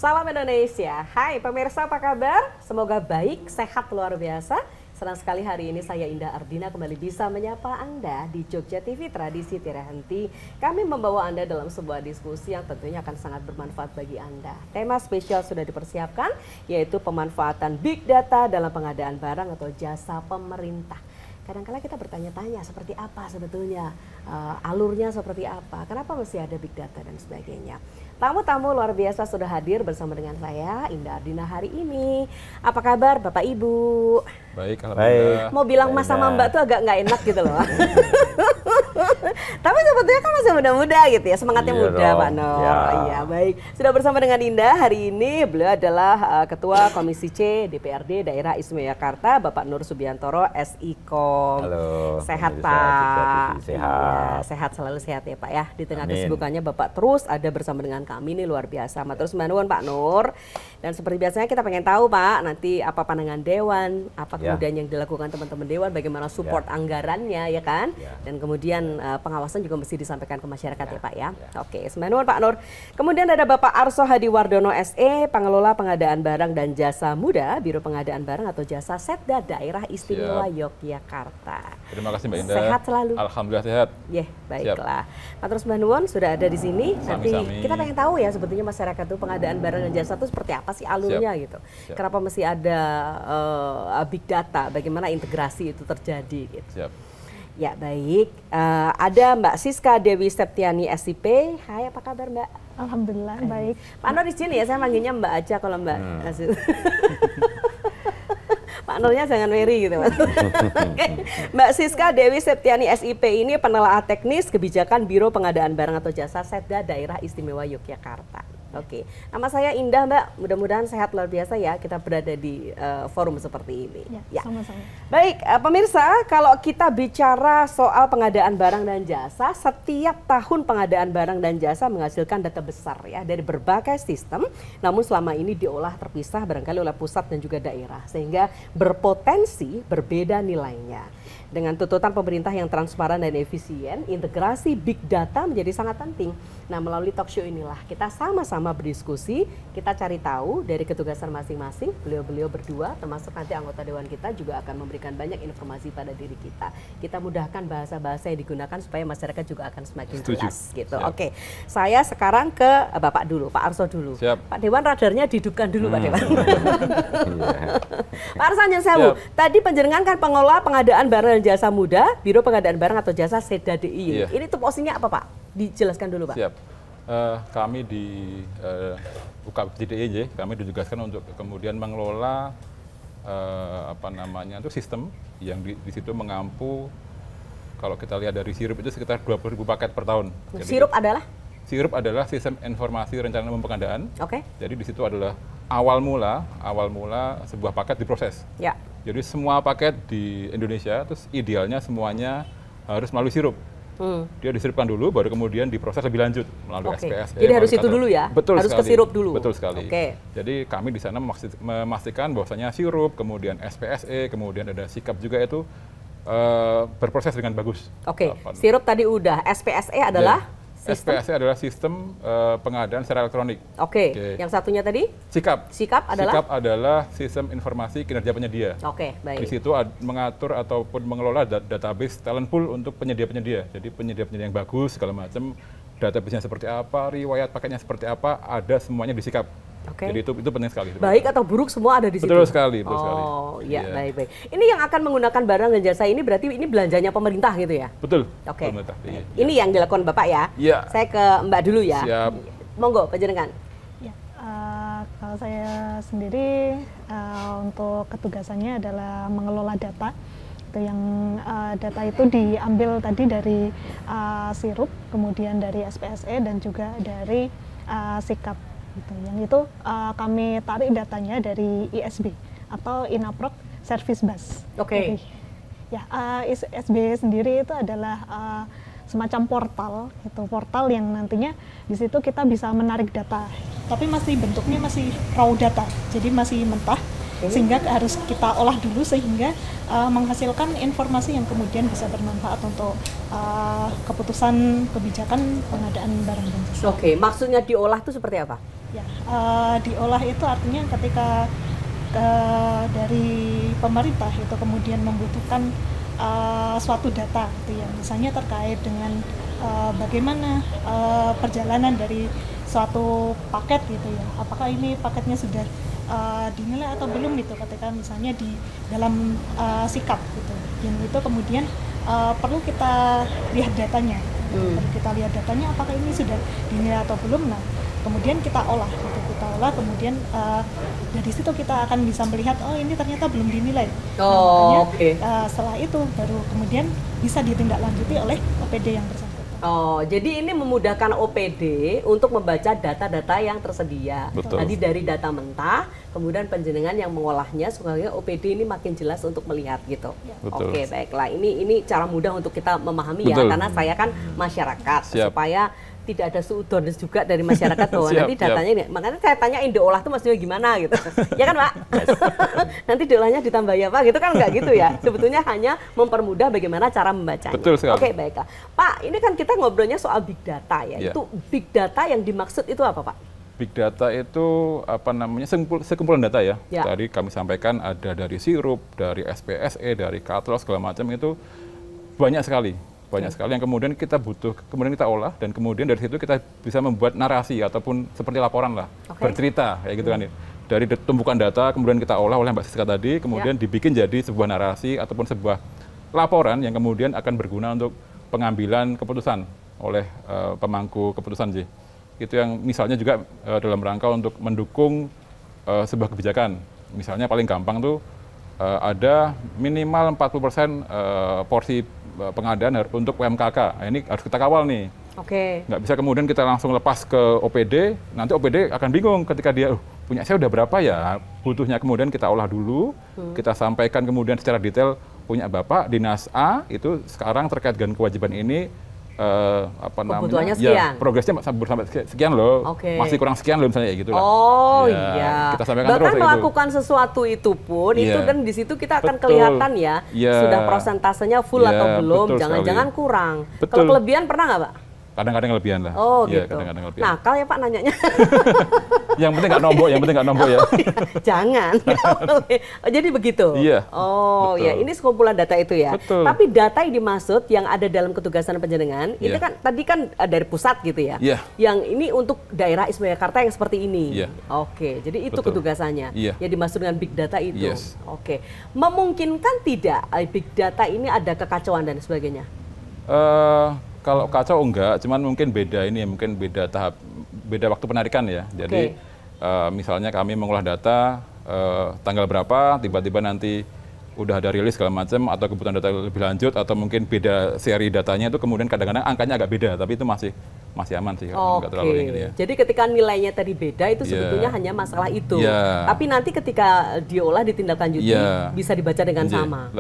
Salam Indonesia. Hai pemirsa, apa kabar? Semoga baik, sehat luar biasa. Senang sekali hari ini saya Indah Ardina kembali bisa menyapa Anda di Jogja TV Tradisi Tiada Henti. Kami membawa Anda dalam sebuah diskusi yang tentunya akan sangat bermanfaat bagi Anda. Tema spesial sudah dipersiapkan, yaitu pemanfaatan Big Data dalam pengadaan barang atau jasa pemerintah. Kadang-kala kita bertanya-tanya seperti apa sebetulnya, alurnya seperti apa, kenapa mesti ada Big Data dan sebagainya. Tamu-tamu luar biasa sudah hadir bersama dengan saya, Indah Ardina hari ini. Apa kabar Bapak Ibu? Baik, alhamdulillah. Mau bilang Mas sama Mbak tuh agak nggak enak gitu loh. Tapi sebetulnya kan masih muda-muda gitu ya, semangatnya Iya muda dong. Pak Nur. Ya. Iya baik, sudah bersama dengan Indah hari ini. Beliau adalah Ketua Komisi C DPRD Daerah Istimewa Yogyakarta, Bapak Nur Subiantoro, SIKOM. Halo. Sehat pemirsa Pak. Jogja TV, sehat. Iya, sehat selalu sehat ya Pak ya. Di tengah Amin. kesibukannya Bapak terus ada bersama dengan kami nih luar biasa. Terus manuan Pak Nur. Dan seperti biasanya kita pengen tahu Pak, nanti apa pandangan Dewan, apa Ya. kemudian yang dilakukan teman-teman Dewan, bagaimana support anggarannya ya kan. Ya. Dan kemudian pengawasan juga mesti disampaikan ke masyarakat ya Pak ya. Ya. Oke, semangat Pak Nur. Kemudian ada Bapak Arso Hadiwardono SE, Pengelola Pengadaan Barang dan Jasa Muda, Biro Pengadaan Barang atau Jasa Setda Daerah Istimewa Yogyakarta. Terima kasih Mbak Indah. Sehat selalu. Alhamdulillah sehat. Baiklah. Pak Terus Mbak Nuwun sudah ada di sini. Nanti Sami-sami. kita pengen tahu ya sebetulnya masyarakat itu pengadaan barang dan jasa itu seperti apa sih alurnya gitu. Siap. Kenapa mesti ada big data, bagaimana integrasi itu terjadi gitu. Siap. Ya baik, ada Mbak Siska Dewi Septiani SIP. Hai, apa kabar Mbak? Alhamdulillah baik. Pak Nur di sini ya, saya manggilnya Mbak aja kalau Mbak. Pak Nurnya jangan Mary gitu Mas. Oke. Mbak Siska Dewi Septiani SIP ini penelaah teknis kebijakan Biro Pengadaan Barang atau Jasa Setda Daerah Istimewa Yogyakarta. Oke, nama saya Indah Mbak, mudah-mudahan sehat luar biasa ya kita berada di forum seperti ini. Ya, sama-sama. Baik, pemirsa, kalau kita bicara soal pengadaan barang dan jasa, setiap tahun pengadaan barang dan jasa menghasilkan data besar ya dari berbagai sistem, namun selama ini diolah terpisah barangkali oleh pusat dan juga daerah, sehingga berpotensi berbeda nilainya. Dengan tuntutan pemerintah yang transparan dan efisien, integrasi big data menjadi sangat penting. Nah, melalui talk show inilah kita sama-sama berdiskusi, kita cari tahu dari ketugasan masing-masing, beliau-beliau berdua, termasuk nanti anggota Dewan kita juga akan memberikan banyak informasi pada diri kita. Kita mudahkan bahasa-bahasa yang digunakan supaya masyarakat juga akan semakin jelas gitu. Siap. Oke, saya sekarang ke Bapak dulu, Pak Arso dulu. Siap. Pak Dewan radarnya dihidupkan dulu Pak Dewan. Pak Arso Anjen Sewu, tadi penjenengan kan pengelola pengadaan barang dan jasa muda, Biro Pengadaan Barang atau Jasa Setda DIY. Iya. Ini tupoksinya apa Pak? Dijelaskan dulu Pak. Siap. Kami di UKJDIY, kami ditugaskan untuk kemudian mengelola itu sistem yang di situ mengampu, kalau kita lihat dari sirup itu sekitar 20.000 paket per tahun. Jadi, Sirup adalah? Sirup adalah sistem informasi rencana umum pengadaan. Oke. Jadi di situ adalah awal mula sebuah paket diproses. Ya. Jadi semua paket di Indonesia, terus idealnya semuanya harus melalui sirup. Dia disirupkan dulu, baru kemudian diproses lebih lanjut melalui Oke. SPSE. Jadi harus itu dulu ya? Betul Harus sekali. ke sirup dulu? Betul sekali. Oke. Jadi kami di sana memastikan bahwasanya sirup, kemudian SPSE, kemudian ada sikap juga itu berproses dengan bagus. Oke. Sirup tadi udah. SPSE adalah? Sistem? SPSE adalah sistem pengadaan secara elektronik. Oke. Yang satunya tadi? Sikap. Sikap adalah? Sikap adalah sistem informasi kinerja penyedia. Oke, Di baik. situ mengatur ataupun mengelola database talent pool untuk penyedia-penyedia. Jadi penyedia-penyedia yang bagus segala macam, database-nya seperti apa, riwayat paketnya seperti apa, ada semuanya di sikap. Oke. Jadi itu penting sekali. Baik atau buruk semua ada di situ? Betul sekali, betul sekali. Oh, iya, Iya. baik-baik. Ini yang akan menggunakan barang dan jasa ini berarti ini belanjanya pemerintah gitu ya? Betul. Oke. Pemerintah, iya. Ini yang dilakukan Bapak ya? Iya. Saya ke Mbak dulu ya. Siap. Monggo, panjenengan. Ya, kalau saya sendiri untuk ketugasannya adalah mengelola data. Itu yang data itu diambil tadi dari sirup, kemudian dari SPSE dan juga dari sikap. Gitu. Yang itu kami tarik datanya dari ISB atau Inaprok Service Bus. Oke. Jadi, ya, ISB sendiri itu adalah semacam portal yang nantinya di situ kita bisa menarik data. Tapi masih bentuknya masih raw data, jadi masih mentah. sehingga harus kita olah dulu sehingga menghasilkan informasi yang kemudian bisa bermanfaat untuk keputusan kebijakan pengadaan barang dan jasa. Oke, maksudnya diolah itu seperti apa? Ya, diolah itu artinya ketika dari pemerintah itu kemudian membutuhkan suatu data gitu ya, misalnya terkait dengan bagaimana perjalanan dari suatu paket gitu ya, apakah ini paketnya sudah dinilai atau belum gitu, ketika misalnya di dalam sikap gitu, yang itu kemudian perlu kita lihat datanya, perlu kita lihat datanya apakah ini sudah dinilai atau belum. Nah kemudian kita olah gitu, kemudian dari situ kita akan bisa melihat oh ini ternyata belum dinilai. Nah, makanya setelah itu baru kemudian bisa ditindaklanjuti oleh OPD yang bersangkutan. Oh, jadi ini memudahkan OPD untuk membaca data-data yang tersedia. Betul. Tadi dari data mentah, kemudian penjenengan yang mengolahnya supaya OPD ini makin jelas untuk melihat gitu. Betul. Oke, baiklah. Ini cara mudah untuk kita memahami Betul. ya, karena saya kan masyarakat. Siap. Supaya tidak ada suudon juga dari masyarakat bahwa nanti datanya ini. Makanya saya tanyain diolah itu maksudnya gimana gitu. Ya kan Pak? Nanti diolahnya ditambahi apa gitu kan, nggak gitu ya. Sebetulnya hanya mempermudah bagaimana cara membacanya. Betul sekali. Oke, baiklah. Pak, ini kan kita ngobrolnya soal big data ya. Itu big data yang dimaksud itu apa Pak? Big data itu apa namanya, sekumpulan data ya. Ya. Tadi kami sampaikan ada dari Sirup, dari SPSE, dari Katlos segala macam, itu banyak sekali yang kemudian kita butuh, kemudian kita olah, dan kemudian dari situ kita bisa membuat narasi ataupun seperti laporan lah, bercerita kayak gitu kan ya. Dari tumpukan data kemudian kita olah oleh Mbak Siska tadi, kemudian dibikin jadi sebuah narasi ataupun sebuah laporan yang kemudian akan berguna untuk pengambilan keputusan oleh pemangku keputusan J. Itu yang misalnya juga dalam rangka untuk mendukung sebuah kebijakan. Misalnya paling gampang tuh ada minimal 40% porsi pengadaan untuk UMKK. Nah, ini harus kita kawal nih. Oke. Nggak bisa kemudian kita langsung lepas ke OPD, nanti OPD akan bingung ketika dia, punya saya udah berapa ya, butuhnya kemudian kita olah dulu, kita sampaikan kemudian secara detail, punya Bapak, Dinas A, itu sekarang terkait dengan kewajiban ini, kebutuhannya sekian. Ya, progresnya sampai sekian loh, masih kurang sekian loh misalnya gitu lah. Oh iya. Kita sampaikan bahkan terus melakukan itu. sesuatu itu pun itu kan di situ kita akan kelihatan ya sudah prosentasenya full atau belum, jangan-jangan kurang. Kalau kelebihan pernah nggak Pak? Kadang-kadang kelebihan lah. Oh ya, gitu. Kadang-kadang kelebihan. Nakal ya Pak nanyanya. Yang penting nggak nombok, ya. Jangan. Jadi begitu. Iya. Oh ya, ini sekumpulan data itu ya. Betul. Tapi data yang dimaksud yang ada dalam ketugasan penjenengan itu kan tadi kan dari pusat gitu ya. Iya. Yang ini untuk daerah Istimewa Yogyakarta yang seperti ini. Iya. Oke, jadi itu ketugasannya. Iya. Yang dimaksud dengan big data itu. Yes. Oke. Memungkinkan tidak big data ini ada kekacauan dan sebagainya? Kalau kacau enggak, cuman mungkin beda ini ya, mungkin beda waktu penarikan ya. Jadi misalnya kami mengolah data tanggal berapa, tiba-tiba nanti udah ada rilis segala macam, atau kebutuhan data lebih lanjut, atau mungkin beda seri datanya itu kemudian kadang-kadang angkanya agak beda, tapi itu masih aman sih, nggak terlalu ini ya. Jadi ketika nilainya tadi beda itu sebetulnya hanya masalah itu. Tapi nanti ketika diolah ditindaklanjuti bisa dibaca dengan sama.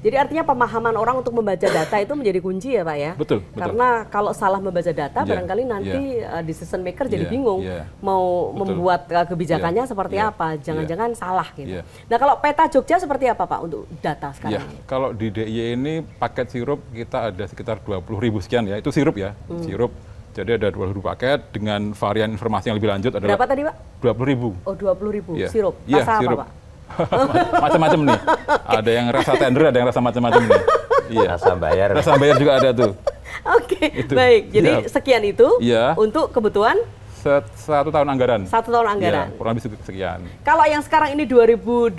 Jadi artinya pemahaman orang untuk membaca data itu menjadi kunci ya Pak ya. Betul. Karena kalau salah membaca data barangkali nanti decision maker jadi bingung mau membuat kebijakannya seperti apa. Jangan-jangan salah gitu. Nah kalau peta Jogja seperti apa Pak untuk data sekarang ini? Kalau di DIY ini paket sirup kita ada sekitar 20.000 sekian ya. Itu sirup ya, sirup. Jadi ada 20.000 paket dengan varian informasi yang lebih lanjut adalah... Berapa tadi Pak? 20.000. Oh 20.000 sirup. Iya, rasa sirup. apa Pak? Macam-macam nih. Ada yang rasa tender, ada yang rasa macam-macam nih. Iya. Rasa bayar juga ada tuh. Oke, baik. Jadi sekian itu untuk kebutuhan? 1 tahun anggaran. 1 tahun anggaran. Ya, kurang lebih sekian. Kalau yang sekarang ini 2025,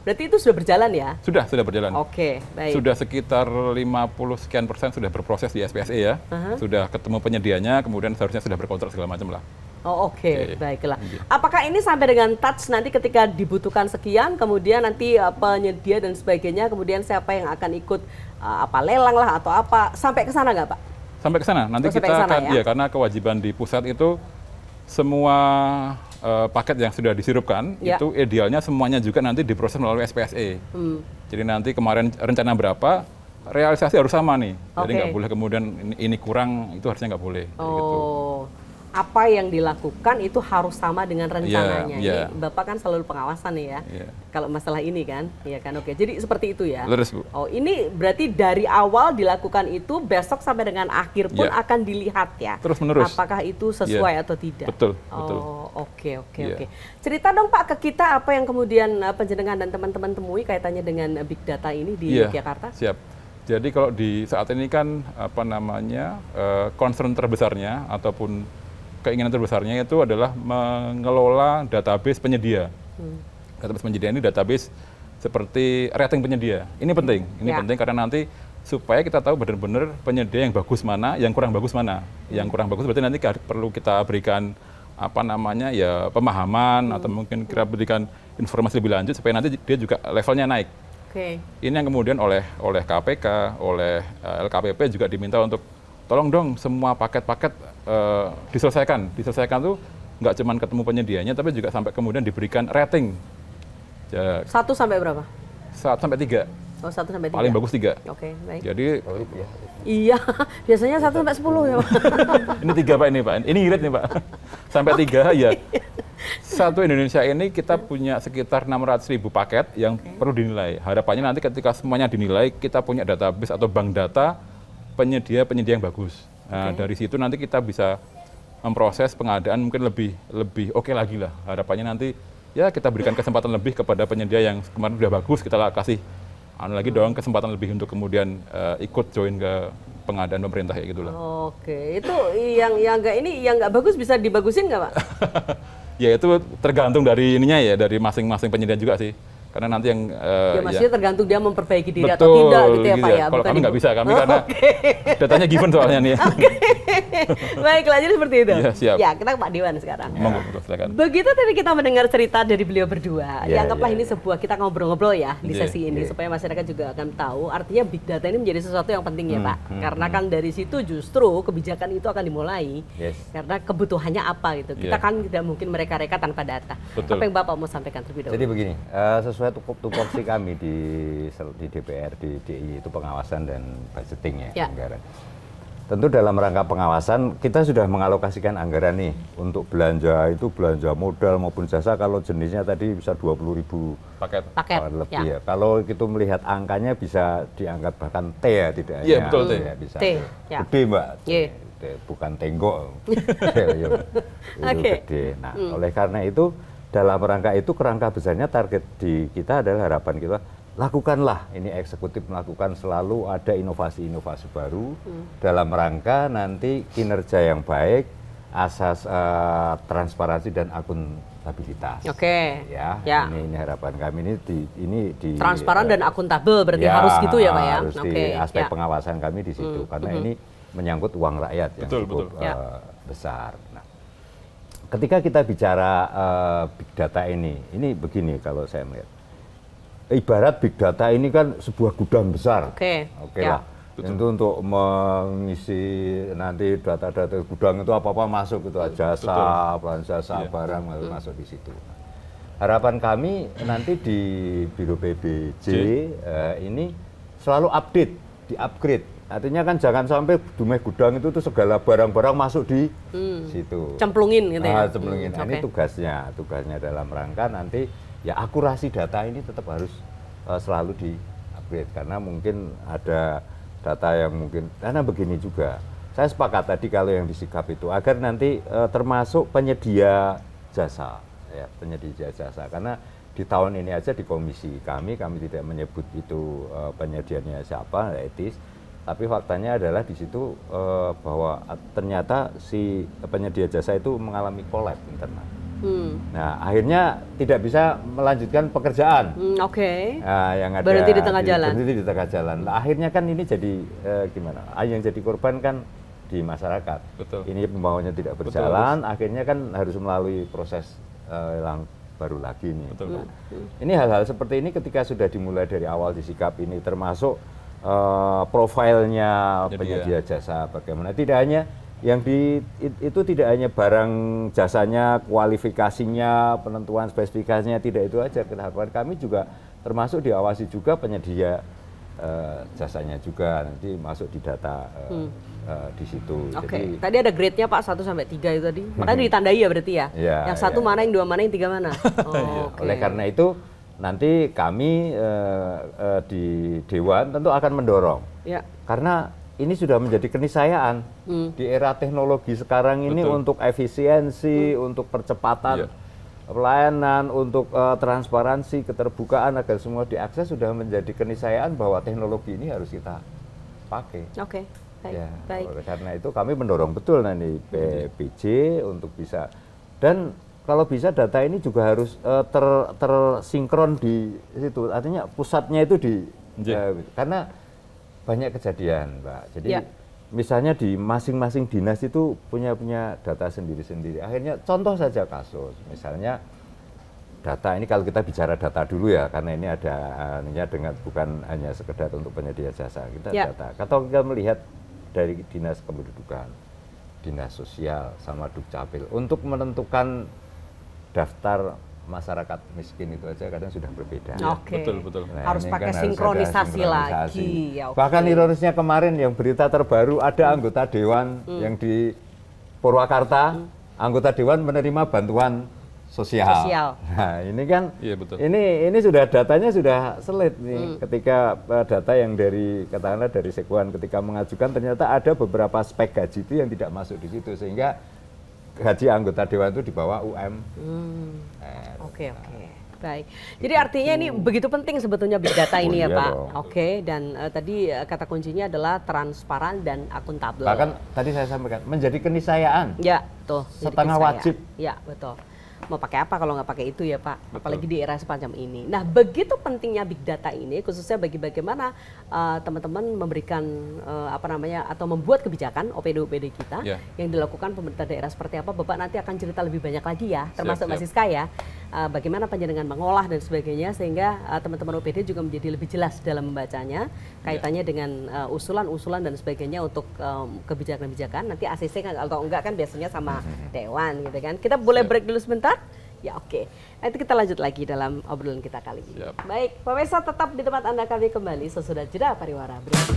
berarti itu sudah berjalan ya? Sudah berjalan. Oke, baik. Sudah sekitar 50 sekian % sudah berproses di SPSE ya. Sudah ketemu penyedianya, kemudian seharusnya sudah berkontrak segala macam lah. Oh oke, baiklah. Apakah ini sampai dengan touch nanti ketika dibutuhkan sekian, kemudian nanti penyedia dan sebagainya, kemudian siapa yang akan ikut lelang lah atau apa, sampai ke sana nggak Pak? Sampai ke sana, nanti kita akan, karena kewajiban di pusat itu semua paket yang sudah disirupkan, itu idealnya semuanya juga nanti diproses melalui SPSE. Jadi nanti kemarin rencana berapa, realisasi harus sama nih. Jadi nggak boleh kemudian ini kurang, itu harusnya nggak boleh. Oh, apa yang dilakukan itu harus sama dengan rencananya. Yeah, yeah. Ini Bapak kan selalu pengawasan nih ya. Yeah. Kalau masalah ini kan, ya kan, oke. Jadi seperti itu ya. Terus, Bu. Oh, ini berarti dari awal dilakukan itu, besok sampai dengan akhir pun akan dilihat ya. Terus menerus. Apakah itu sesuai atau tidak? Betul, betul. Oh, oke. Cerita dong Pak ke kita apa yang kemudian penjenengan dan teman-teman temui kaitannya dengan big data ini di Yogyakarta. Siap. Jadi kalau di saat ini kan apa namanya concern terbesarnya ataupun keinginan terbesarnya itu adalah mengelola database penyedia. Database penyedia ini database seperti rating penyedia. Ini penting. Ini penting karena nanti supaya kita tahu benar-benar penyedia yang bagus mana, yang kurang bagus mana. Yang kurang bagus berarti nanti perlu kita berikan apa namanya ya pemahaman atau mungkin kita berikan informasi lebih lanjut supaya nanti dia juga levelnya naik. Ini yang kemudian oleh KPK, oleh LKPP juga diminta untuk tolong dong semua paket-paket diselesaikan. Diselesaikan tuh nggak cuma ketemu penyedianya, tapi juga sampai kemudian diberikan rating. 1 sampai berapa? 1 sampai 3. Oh, 1 sampai 3. Paling bagus 3. Oke, baik. Jadi iya, biasanya 1 sampai 10 ya Pak. Ini 3 Pak ini Pak. Ini irit nih Pak. Sampai 3 ya. Satu Indonesia ini kita punya sekitar 600.000 paket yang perlu dinilai. Harapannya nanti ketika semuanya dinilai, kita punya database atau bank data penyedia yang bagus. Nah, dari situ nanti kita bisa memproses pengadaan mungkin lebih oke lagi lah. Harapannya nanti ya kita berikan kesempatan lebih kepada penyedia yang kemarin sudah bagus, kita kasih lagi dong kesempatan lebih untuk kemudian ikut join ke pengadaan pemerintah kayak gitulah. Oke, itu yang nggak bagus bisa dibagusin nggak Pak? Ya itu tergantung dari ininya ya, dari masing-masing penyedia juga sih. Karena nanti yang maksudnya tergantung dia memperbaiki diri atau tidak gitu ya Pak ya. Kalau kami nggak bisa, kami karena datanya given soalnya nih. Baiklah, jadi seperti itu. Ya, siap. Ya, kita ke Pak Dewan sekarang. Silakan. Begitu tadi kita mendengar cerita dari beliau berdua. Anggaplah ini sebuah kita ngobrol-ngobrol ya di sesi ini supaya masyarakat juga akan tahu. Artinya big data ini menjadi sesuatu yang penting ya Pak. Karena kan dari situ justru kebijakan itu akan dimulai. Karena kebutuhannya apa gitu. Kita kan tidak mungkin mereka-reka tanpa data. Betul. Apa yang Bapak mau sampaikan terlebih dahulu? Jadi begini, sesuai tupoksi kami di DPR, di DI itu pengawasan dan budgeting ya, anggaran. Tentu dalam rangka pengawasan kita sudah mengalokasikan anggaran nih untuk belanja modal maupun jasa. Kalau jenisnya tadi bisa 20.000 paket lebih ya. Kalau kita melihat angkanya bisa dianggap bahkan T ya, tidak hanya. Iya betul T. Ya, bisa T. Gede Mbak. Bukan tenggok. Itu gede. Nah, oleh karena itu dalam rangka itu kerangka besarnya target di kita adalah harapan kita lakukanlah ini eksekutif melakukan selalu ada inovasi-inovasi baru dalam rangka nanti kinerja yang baik, asas transparansi dan akuntabilitas. Ya. Ini harapan kami ini di transparan dan akuntabel berarti harus gitu ya Pak ya. Harus di aspek pengawasan kami di situ karena ini menyangkut uang rakyat yang cukup besar. Nah, ketika kita bicara big data ini begini kalau saya melihat. Ibarat big data ini kan sebuah gudang besar. Oke lah. Tentu untuk mengisi nanti data-data gudang itu apa-apa masuk itu jasa, barang masuk di situ. Harapan kami nanti di Biro PBJ ini selalu update, di-upgrade. Artinya kan jangan sampai dumeh gudang itu tuh segala barang-barang masuk di situ. Cemplungin gitu ya. Cemplungin. Ini tugasnya dalam rangka nanti ya akurasi data ini tetap harus selalu di-upgrade karena mungkin ada data yang mungkin karena begini juga. Saya sepakat tadi kalau yang disikap itu agar nanti termasuk penyedia jasa ya, penyedia jasa karena di tahun ini aja di komisi kami tidak menyebut itu penyedianya siapa etis, tapi faktanya adalah di situ bahwa ternyata si penyedia jasa itu mengalami kolab internal. Nah, akhirnya tidak bisa melanjutkan pekerjaan. Nah, yang ada berhenti di tengah jalan. Berhenti di tengah jalan. Nah, akhirnya kan ini jadi gimana? Yang jadi korban kan di masyarakat. Betul. Ini pembangunannya tidak berjalan, akhirnya kan harus melalui proses yang baru lagi nih. Betul. Ini hal-hal seperti ini ketika sudah dimulai dari awal disikap ini termasuk profilnya penyedia jasa bagaimana tidak hanya yang itu tidak hanya barang jasanya, kualifikasinya, penentuan spesifikasinya, tidak itu aja. Harapan kami juga termasuk diawasi juga penyedia jasanya juga nanti masuk di data di situ. Oke. Tadi ada grade-nya Pak 1 sampai 3 itu tadi. Makanya ditandai ya berarti ya. Yang 1 mana, yang 2 mana, yang 3 mana. Oleh karena itu nanti kami di Dewan tentu akan mendorong. Karena ini sudah menjadi keniscayaan di era teknologi sekarang ini untuk efisiensi, untuk percepatan pelayanan, untuk transparansi, keterbukaan agar semua diakses sudah menjadi keniscayaan bahwa teknologi ini harus kita pakai. Baik. Oleh karena itu kami mendorong betul nanti PPJ untuk bisa, dan kalau bisa data ini juga harus tersinkron di situ. Artinya pusatnya itu di karena banyak kejadian, Mbak. Jadi misalnya di masing-masing dinas itu punya data sendiri-sendiri. Akhirnya contoh saja kasus, misalnya data ini, kalau kita bicara data dulu ya, karena ini ada dengan bukan hanya sekedar untuk penyedia jasa, kita data. Kalau kita melihat dari dinas kependudukan, dinas sosial, sama Dukcapil untuk menentukan daftar masyarakat miskin itu aja kadang sudah berbeda. Betul. Nah, harus pakai sinkronisasi lagi. Bahkan ironisnya kemarin yang berita terbaru ada anggota dewan yang di Purwakarta, anggota dewan menerima bantuan sosial. Nah, ini kan ini sudah datanya sudah sulit nih. Ketika data yang katakanlah dari Sekuan ketika mengajukan ternyata ada beberapa spek gaji itu yang tidak masuk di situ, sehingga gaji anggota dewan itu di bawah UM. Oke. Baik. Jadi artinya ini begitu penting sebetulnya big data ini ya Pak. Dan tadi kata kuncinya adalah transparan dan akuntabel. Bahkan tadi saya sampaikan menjadi keniscayaan. Betul. Setengah wajib. Betul. Mau pakai apa kalau nggak pakai itu ya Pak, apalagi di era semacam ini. Nah, begitu pentingnya big data ini, khususnya bagi bagaimana teman-teman memberikan atau membuat kebijakan OPD kita yang dilakukan pemerintah daerah seperti apa. Bapak nanti akan cerita lebih banyak lagi ya, termasuk Mas Siska ya, bagaimana panjenengan mengolah dan sebagainya, sehingga teman-teman OPD juga menjadi lebih jelas dalam membacanya, kaitannya dengan usulan-usulan dan sebagainya untuk kebijakan-kebijakan. Nanti ACC atau enggak kan biasanya sama Dewan gitu kan. Kita boleh break dulu sebentar? Nanti kita lanjut lagi dalam obrolan kita kali ini. Baik, pemirsa tetap di tempat Anda, kami kembali sesudah jeda pariwara berikut.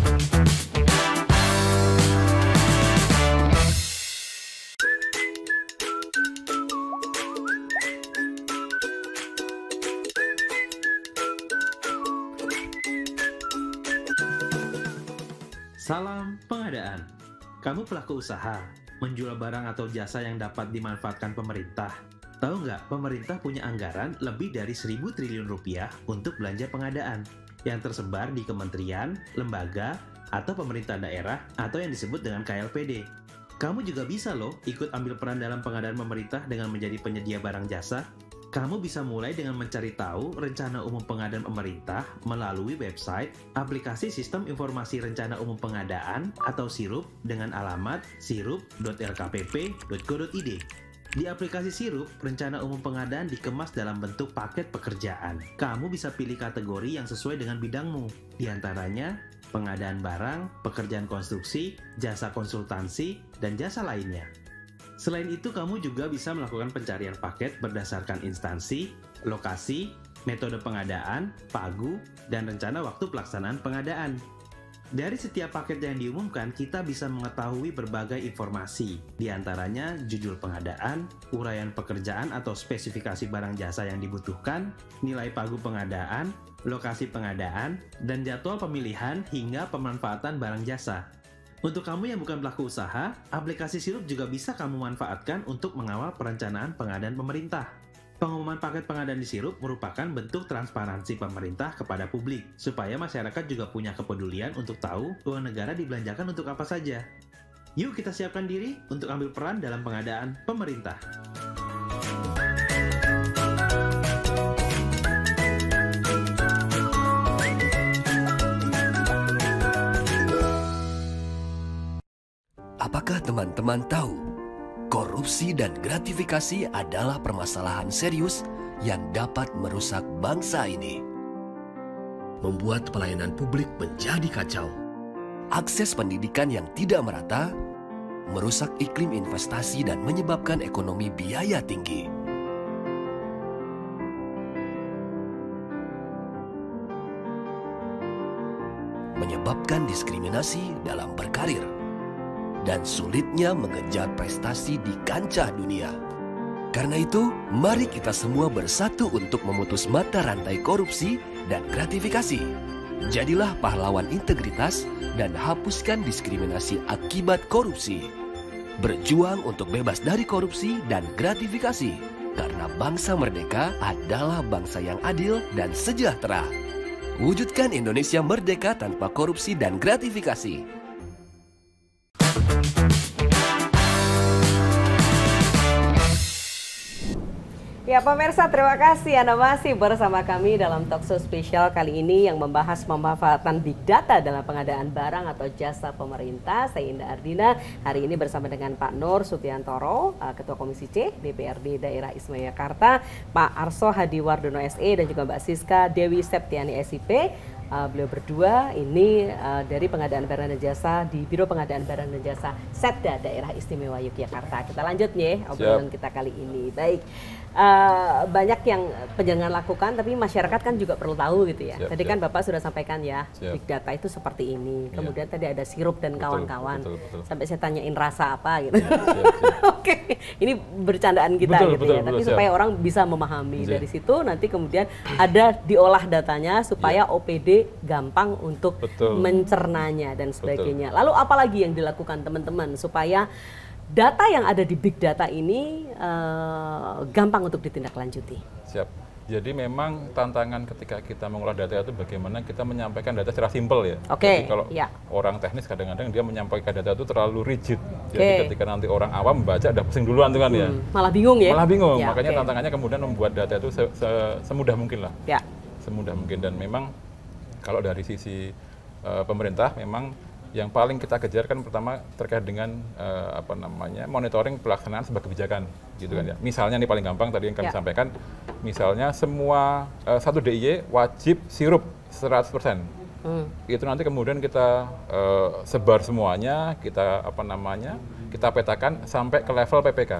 Salam pengadaan. Kamu pelaku usaha, menjual barang atau jasa yang dapat dimanfaatkan pemerintah. Tahu nggak, pemerintah punya anggaran lebih dari 1.000 triliun rupiah untuk belanja pengadaan yang tersebar di kementerian, lembaga, atau pemerintah daerah atau yang disebut dengan KLPD. Kamu juga bisa loh ikut ambil peran dalam pengadaan pemerintah dengan menjadi penyedia barang jasa. Kamu bisa mulai dengan mencari tahu rencana umum pengadaan pemerintah melalui website aplikasi Sistem Informasi Rencana Umum Pengadaan atau SIRUP dengan alamat sirup.lkpp.go.id. Di aplikasi SIRUP, rencana umum pengadaan dikemas dalam bentuk paket pekerjaan. Kamu bisa pilih kategori yang sesuai dengan bidangmu, di antaranya pengadaan barang, pekerjaan konstruksi, jasa konsultansi, dan jasa lainnya. Selain itu, kamu juga bisa melakukan pencarian paket berdasarkan instansi, lokasi, metode pengadaan, pagu, dan rencana waktu pelaksanaan pengadaan. Dari setiap paket yang diumumkan, kita bisa mengetahui berbagai informasi, di antaranya judul pengadaan, uraian pekerjaan atau spesifikasi barang jasa yang dibutuhkan, nilai pagu pengadaan, lokasi pengadaan, dan jadwal pemilihan hingga pemanfaatan barang jasa. Untuk kamu yang bukan pelaku usaha, aplikasi SIRUP juga bisa kamu manfaatkan untuk mengawal perencanaan pengadaan pemerintah. Pengumuman paket pengadaan di SIRUP merupakan bentuk transparansi pemerintah kepada publik, supaya masyarakat juga punya kepedulian untuk tahu uang negara dibelanjakan untuk apa saja. Yuk kita siapkan diri untuk ambil peran dalam pengadaan pemerintah. Apakah teman-teman tahu, korupsi dan gratifikasi adalah permasalahan serius yang dapat merusak bangsa ini? Membuat pelayanan publik menjadi kacau, akses pendidikan yang tidak merata, merusak iklim investasi dan menyebabkan ekonomi biaya tinggi. menyebabkan diskriminasi dalam berkarir dan sulitnya mengejar prestasi di kancah dunia. Karena itu, mari kita semua bersatu untuk memutus mata rantai korupsi dan gratifikasi. Jadilah pahlawan integritas dan hapuskan diskriminasi akibat korupsi. Berjuang untuk bebas dari korupsi dan gratifikasi. Karena bangsa merdeka adalah bangsa yang adil dan sejahtera. Wujudkan Indonesia merdeka tanpa korupsi dan gratifikasi. Ya pemirsa, terima kasih Anda masih bersama kami dalam talkshow spesial kali ini yang membahas pemanfaatan Big Data dalam pengadaan barang atau jasa pemerintah. Saya Indah Ardina, hari ini bersama dengan Pak Nur Subiantoro, Ketua Komisi C DPRD Daerah Istimewa Yogyakarta, Pak Arso Hadiwardono SE dan juga Mbak Siska Dewi Septiani SIP. Beliau berdua ini dari pengadaan barang dan jasa di Biro Pengadaan Barang dan Jasa Setda Daerah Istimewa Yogyakarta. Kita lanjut nih obrolan kita kali ini. Baik, banyak yang penjenengan lakukan, tapi masyarakat kan juga perlu tahu gitu ya. Tadi kan Bapak sudah sampaikan ya, Big Data itu seperti ini. Kemudian tadi ada sirup dan kawan-kawan. Sampai saya tanyain rasa apa gitu. Oke, ini bercandaan kita gitu ya. Tapi supaya orang bisa memahami dari situ, nanti kemudian ada diolah datanya supaya OPD gampang untuk mencernanya dan sebagainya. Lalu apalagi yang dilakukan teman-teman supaya data yang ada di Big Data ini gampang untuk ditindaklanjuti? Siap. Jadi memang tantangan ketika kita mengolah data itu bagaimana kita menyampaikan data secara simpel ya. Jadi kalau orang teknis kadang-kadang dia menyampaikan data itu terlalu rigid. Jadi ketika nanti orang awam membaca udah pusing duluan tuh kan ya. Malah bingung ya. Malah bingung. Makanya tantangannya kemudian membuat data itu semudah mungkin lah. Semudah mungkin. Dan memang kalau dari sisi pemerintah memang yang paling kita kejar kan pertama terkait dengan monitoring pelaksanaan sebuah kebijakan gitu kan ya. Misalnya nih paling gampang tadi yang kami sampaikan, misalnya semua 1 DIY wajib sirup 100%. Itu nanti kemudian kita sebar semuanya, kita kita petakan sampai ke level PPK.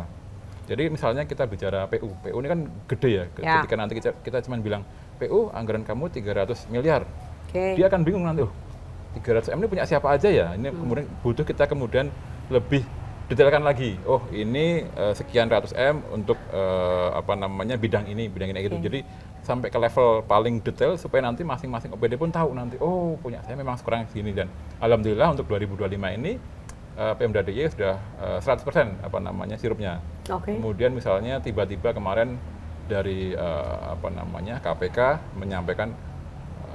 Jadi misalnya kita bicara PU ini kan gede ya. Ketika nanti kita cuma bilang PU anggaran kamu 300 miliar. Dia akan bingung nanti, 300M ini punya siapa aja ya? Ini kemudian butuh kita kemudian lebih detailkan lagi. Oh, ini sekian ratus M untuk bidang ini gitu. Jadi sampai ke level paling detail supaya nanti masing-masing OPD pun tahu nanti, oh punya saya memang kurang segini. Dan alhamdulillah untuk 2025 ini Pemda DIY sudah 100% sirupnya. Kemudian misalnya tiba-tiba kemarin dari KPK menyampaikan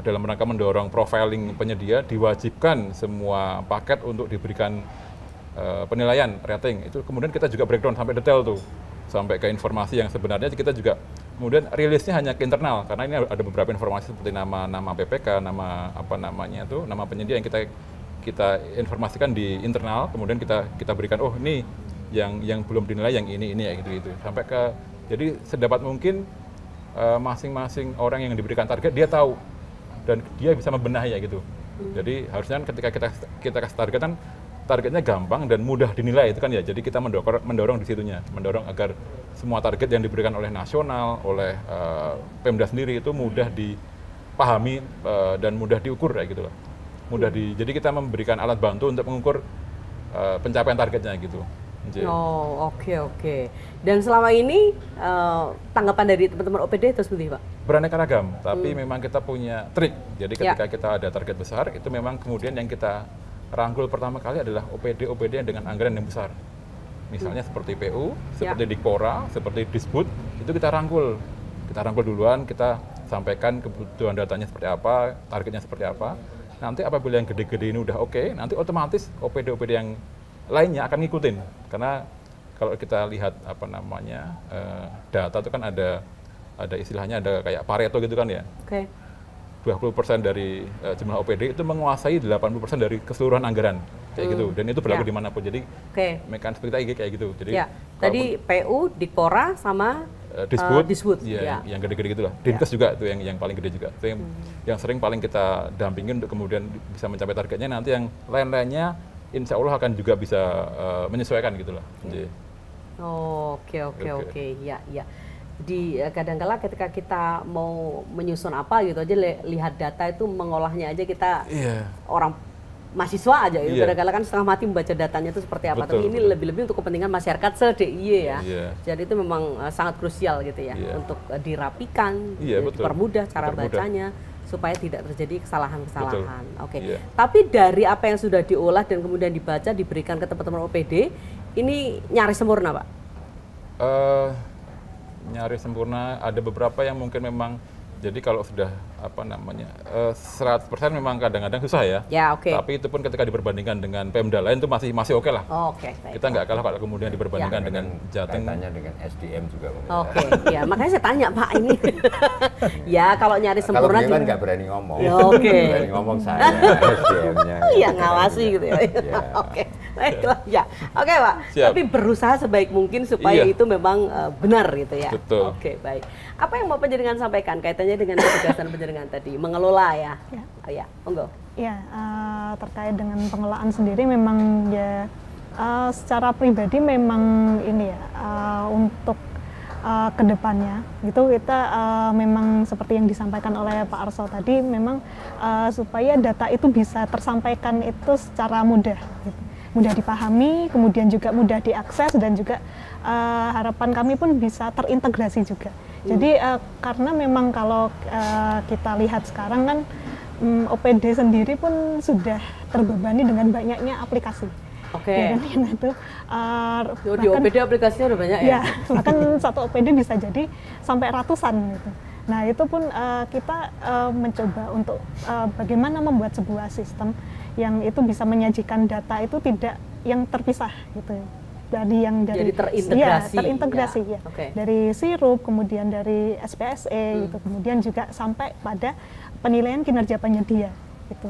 dalam rangka mendorong profiling penyedia diwajibkan semua paket untuk diberikan penilaian rating. Itu kemudian kita juga breakdown sampai detail tuh, sampai ke informasi yang sebenarnya kita juga kemudian rilisnya hanya ke internal karena ini ada beberapa informasi seperti nama PPK, nama nama penyedia yang kita informasikan di internal, kemudian kita berikan, oh ini yang belum dinilai yang ini ya gitu sampai ke, jadi sedapat mungkin masing-masing orang yang diberikan target dia tahu dan dia bisa membenahi ya gitu. Jadi harusnya ketika kita kasih target kan targetnya gampang dan mudah dinilai itu kan ya. Jadi kita mendorong di situnya, mendorong agar semua target yang diberikan oleh nasional, oleh Pemda sendiri itu mudah dipahami dan mudah diukur ya gitu loh. Jadi kita memberikan alat bantu untuk mengukur pencapaian targetnya gitu. Oh, oke. Dan selama ini tanggapan dari teman-teman OPD itu seperti Pak? Beraneka ragam, tapi memang kita punya trik. Jadi ketika kita ada target besar, itu memang kemudian yang kita rangkul pertama kali adalah OPD yang dengan anggaran yang besar. Misalnya seperti PU, seperti Dikpora, seperti Disbud, itu kita rangkul. Kita rangkul duluan, kita sampaikan kebutuhan datanya seperti apa, targetnya seperti apa. Nanti apabila yang gede-gede ini udah oke, nanti otomatis OPD yang lainnya akan ngikutin. Karena kalau kita lihat data itu kan ada istilahnya ada kayak Pareto gitu kan ya. 20% dari jumlah OPD itu menguasai 80% dari keseluruhan anggaran kayak gitu. Dan itu berlaku dimanapun. Jadi mekanisme kita kayak gitu. Jadi tadi PU, Dikpora sama Disbud. Ya, yang gede-gede gitu lah. Dinkes juga itu yang paling gede juga. Itu yang sering paling kita dampingin untuk kemudian bisa mencapai targetnya. Nanti yang lain-lainnya insya Allah akan juga bisa menyesuaikan gitu lah. Oke. Ya. kadang-kala ketika kita mau menyusun apa gitu aja lihat data itu mengolahnya aja kita orang mahasiswa aja itu kadang-kala kan setengah mati membaca datanya itu seperti apa. Tapi ini lebih-lebih untuk kepentingan masyarakat se-DIY ya. Jadi itu memang sangat krusial gitu ya untuk dirapikan, dipermudah cara bacanya supaya tidak terjadi kesalahan-kesalahan. Oke. Tapi dari apa yang sudah diolah dan kemudian dibaca diberikan ke teman-teman OPD, ini nyaris sempurna, Pak? Nyaris sempurna, ada beberapa yang mungkin memang, jadi kalau sudah 100% memang kadang-kadang susah ya. Tapi itu pun ketika diperbandingkan dengan Pemda lain itu masih oke lah. Kita nggak kalah kalau kemudian diperbandingkan dengan Jateng. Kaitannya dengan SDM juga. Ya makanya saya tanya Pak ini. Ya kalau nyaris sempurna. Kalau dia kan nggak berani ngomong. Berani ngomong saya SDM-nya. Iya ngawasi gitu ya. Baiklah ya. Oke Pak. Tapi berusaha sebaik mungkin supaya itu memang benar gitu ya. Betul. Baik. Apa yang Bapak Jenengan sampaikan kaitannya dengan ketegasan penjenengan tadi mengelola ya? Monggo. Ya, terkait dengan pengelolaan sendiri memang ya secara pribadi memang ini ya untuk kedepannya gitu kita memang seperti yang disampaikan oleh Pak Arso tadi memang supaya data itu bisa tersampaikan itu secara mudah gitu. Mudah dipahami, kemudian juga mudah diakses dan juga harapan kami pun bisa terintegrasi juga. Jadi karena memang kalau kita lihat sekarang kan OPD sendiri pun sudah terbebani dengan banyaknya aplikasi. Ya kan, itu, di OPD aplikasinya udah banyak ya? Bahkan satu OPD bisa jadi sampai ratusan gitu. Nah itu pun kita mencoba untuk bagaimana membuat sebuah sistem yang itu bisa menyajikan data itu tidak yang terpisah gitu. Jadi terintegrasi ya. Dari sirup, kemudian dari SPSE gitu, kemudian juga sampai pada penilaian kinerja penyedia gitu.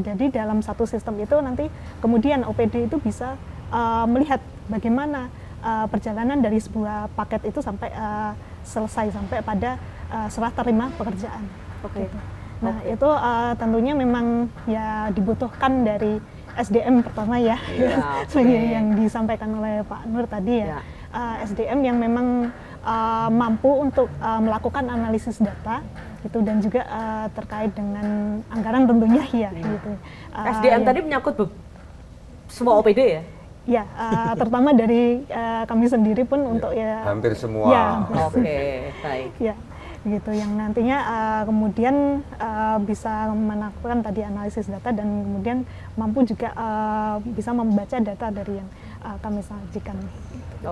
Jadi dalam satu sistem itu nanti kemudian OPD itu bisa melihat bagaimana perjalanan dari sebuah paket itu sampai selesai sampai pada serah terima pekerjaan. Gitu. Nah itu tentunya memang ya dibutuhkan dari SDM pertama ya, sebagai yang disampaikan oleh Pak Nur tadi ya, SDM yang memang mampu untuk melakukan analisis data gitu dan juga terkait dengan anggaran tentunya ya gitu. SDM tadi menyangkut semua OPD ya? Ya, terutama dari kami sendiri pun untuk ya hampir semua. Baik. Ya, gitu yang nantinya kemudian bisa melakukan tadi analisis data dan kemudian mampu juga bisa membaca data dari yang kami sajikan. 1,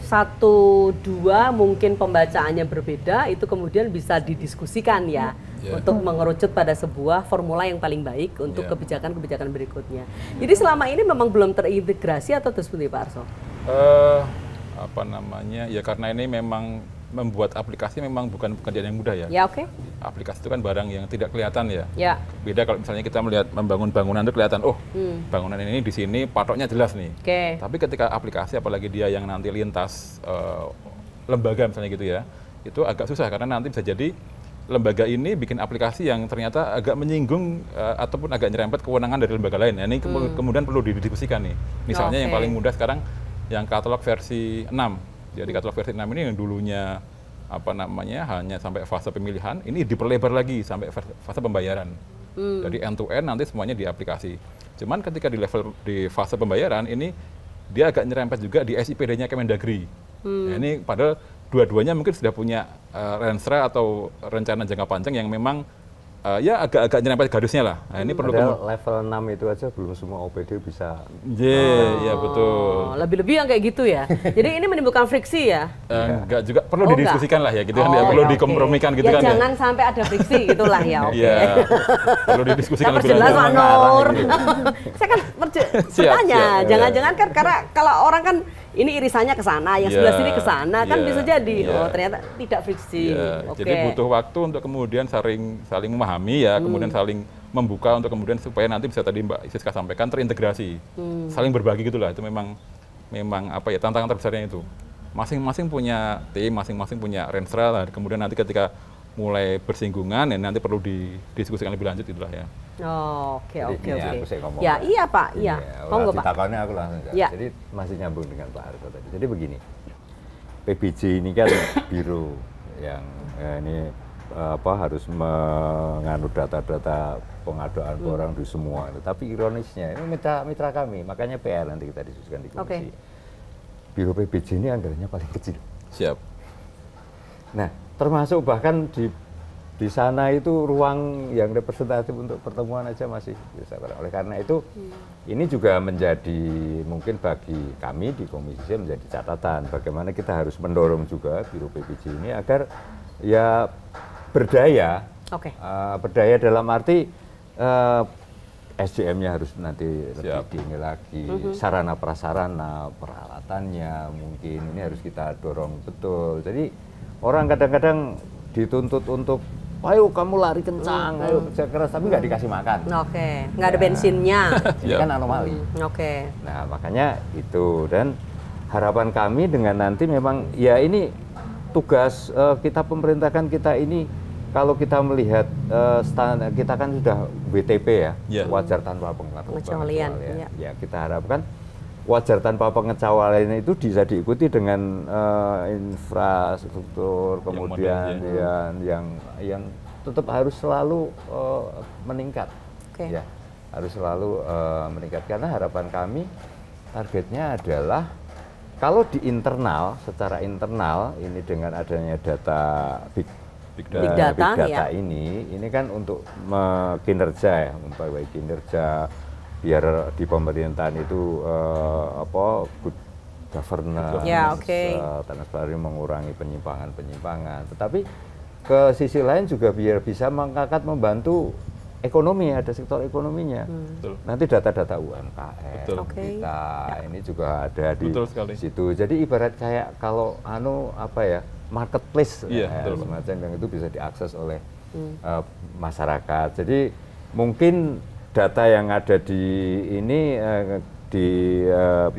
2 mungkin pembacaannya berbeda itu kemudian bisa didiskusikan ya untuk mengerucut pada sebuah formula yang paling baik untuk kebijakan-kebijakan berikutnya. Jadi selama ini memang belum terintegrasi atau terus seperti Pak Arso? Ya karena ini memang membuat aplikasi memang bukan pekerjaan yang mudah ya. Aplikasi itu kan barang yang tidak kelihatan ya. Beda kalau misalnya kita melihat membangun bangunan itu kelihatan, bangunan ini di sini patoknya jelas nih. Tapi ketika aplikasi apalagi dia yang nanti lintas lembaga misalnya gitu ya, itu agak susah karena nanti bisa jadi lembaga ini bikin aplikasi yang ternyata agak menyinggung ataupun agak nyerempet kewenangan dari lembaga lain. Ini kemudian perlu didiskusikan nih. Misalnya yang paling mudah sekarang yang katalog versi 6. Jadi katalog versi 6 ini yang dulunya hanya sampai fase pemilihan, ini diperlebar lagi sampai fase pembayaran. Jadi end to end nanti semuanya di aplikasi. Cuman ketika di fase pembayaran ini dia agak nyerempet juga di SIPD-nya Kemendagri. Nah, ini padahal dua-duanya mungkin sudah punya renstra atau rencana jangka panjang yang memang agak nyerempet garisnya lah. Nah, ini perlu level 6 itu aja belum semua OPD bisa. Iya betul. Lebih-lebih yang kayak gitu ya. Jadi ini menimbulkan friksi ya? Enggak juga, perlu didiskusikan lah ya gitu kan ya, perlu dikompromikan gitu kan ya. Jangan sampai ada friksi gitulah ya. Perlu didiskusikan lebih lanjut. Pak Nur. Saya kan bertanya, jangan-jangan kan karena kalau orang kan ini irisannya ke sana, yang sebelah sini ke sana kan bisa jadi. Ternyata tidak friksi. Jadi butuh waktu untuk kemudian saling memahami ya, kemudian saling membuka untuk kemudian supaya nanti bisa tadi Mbak Siska sampaikan terintegrasi, saling berbagi gitulah. Itu memang tantangan terbesarnya itu. Masing-masing punya tim, masing-masing punya renstra lah. Kemudian nanti ketika mulai bersinggungan ya nanti perlu didiskusikan lebih lanjut itulah ya. Oke. Ya, iya Pak, iya. Monggo Pak. Ditakonnya aku langsung. Jadi masih nyambung dengan Pak Arso tadi. Jadi begini, PBJ ini kan biro yang ini harus mengandung data-data pengadaan barang di semua. Tapi ironisnya ini mitra kami, makanya PR nanti kita diskusikan di komisi. Biro PBJ ini anggarannya paling kecil. Siap. Nah, termasuk bahkan di sana itu ruang yang representatif untuk pertemuan aja masih bisa. Oleh karena itu, ini juga menjadi mungkin bagi kami di komisi C menjadi catatan bagaimana kita harus mendorong juga Biro PBJ ini agar ya berdaya. Berdaya dalam arti SDM-nya harus nanti lebih tinggi lagi, sarana prasarana, peralatannya mungkin ini harus kita dorong betul. Jadi orang kadang-kadang dituntut untuk, ayo kamu lari kencang, ayo kerja keras, tapi nggak dikasih makan. Nggak ada bensinnya. Ini kan anomali. Nah makanya itu, dan harapan kami dengan nanti memang ya ini tugas kita pemerintahkan kita ini. Kalau kita melihat standar, kita kan sudah WTP ya, wajar tanpa pengecualian. Ya, kita harapkan wajar tanpa pengecualian itu bisa diikuti dengan infrastruktur, kemudian yang tetap harus selalu meningkat. Ya, harus selalu meningkat, karena harapan kami targetnya adalah kalau di internal, secara internal ini dengan adanya data Big data ini kan untuk kinerja ya, memperbaiki kinerja biar di pemerintahan itu good governance, transparan, mengurangi penyimpangan. Tetapi ke sisi lain juga biar bisa mengangkat membantu ekonomi, ada sektor ekonominya. Nanti data-data UMKM kita ini juga ada di situ. Jadi ibarat kayak kalau marketplace semacam yang itu bisa diakses oleh masyarakat. Jadi mungkin data yang ada di ini di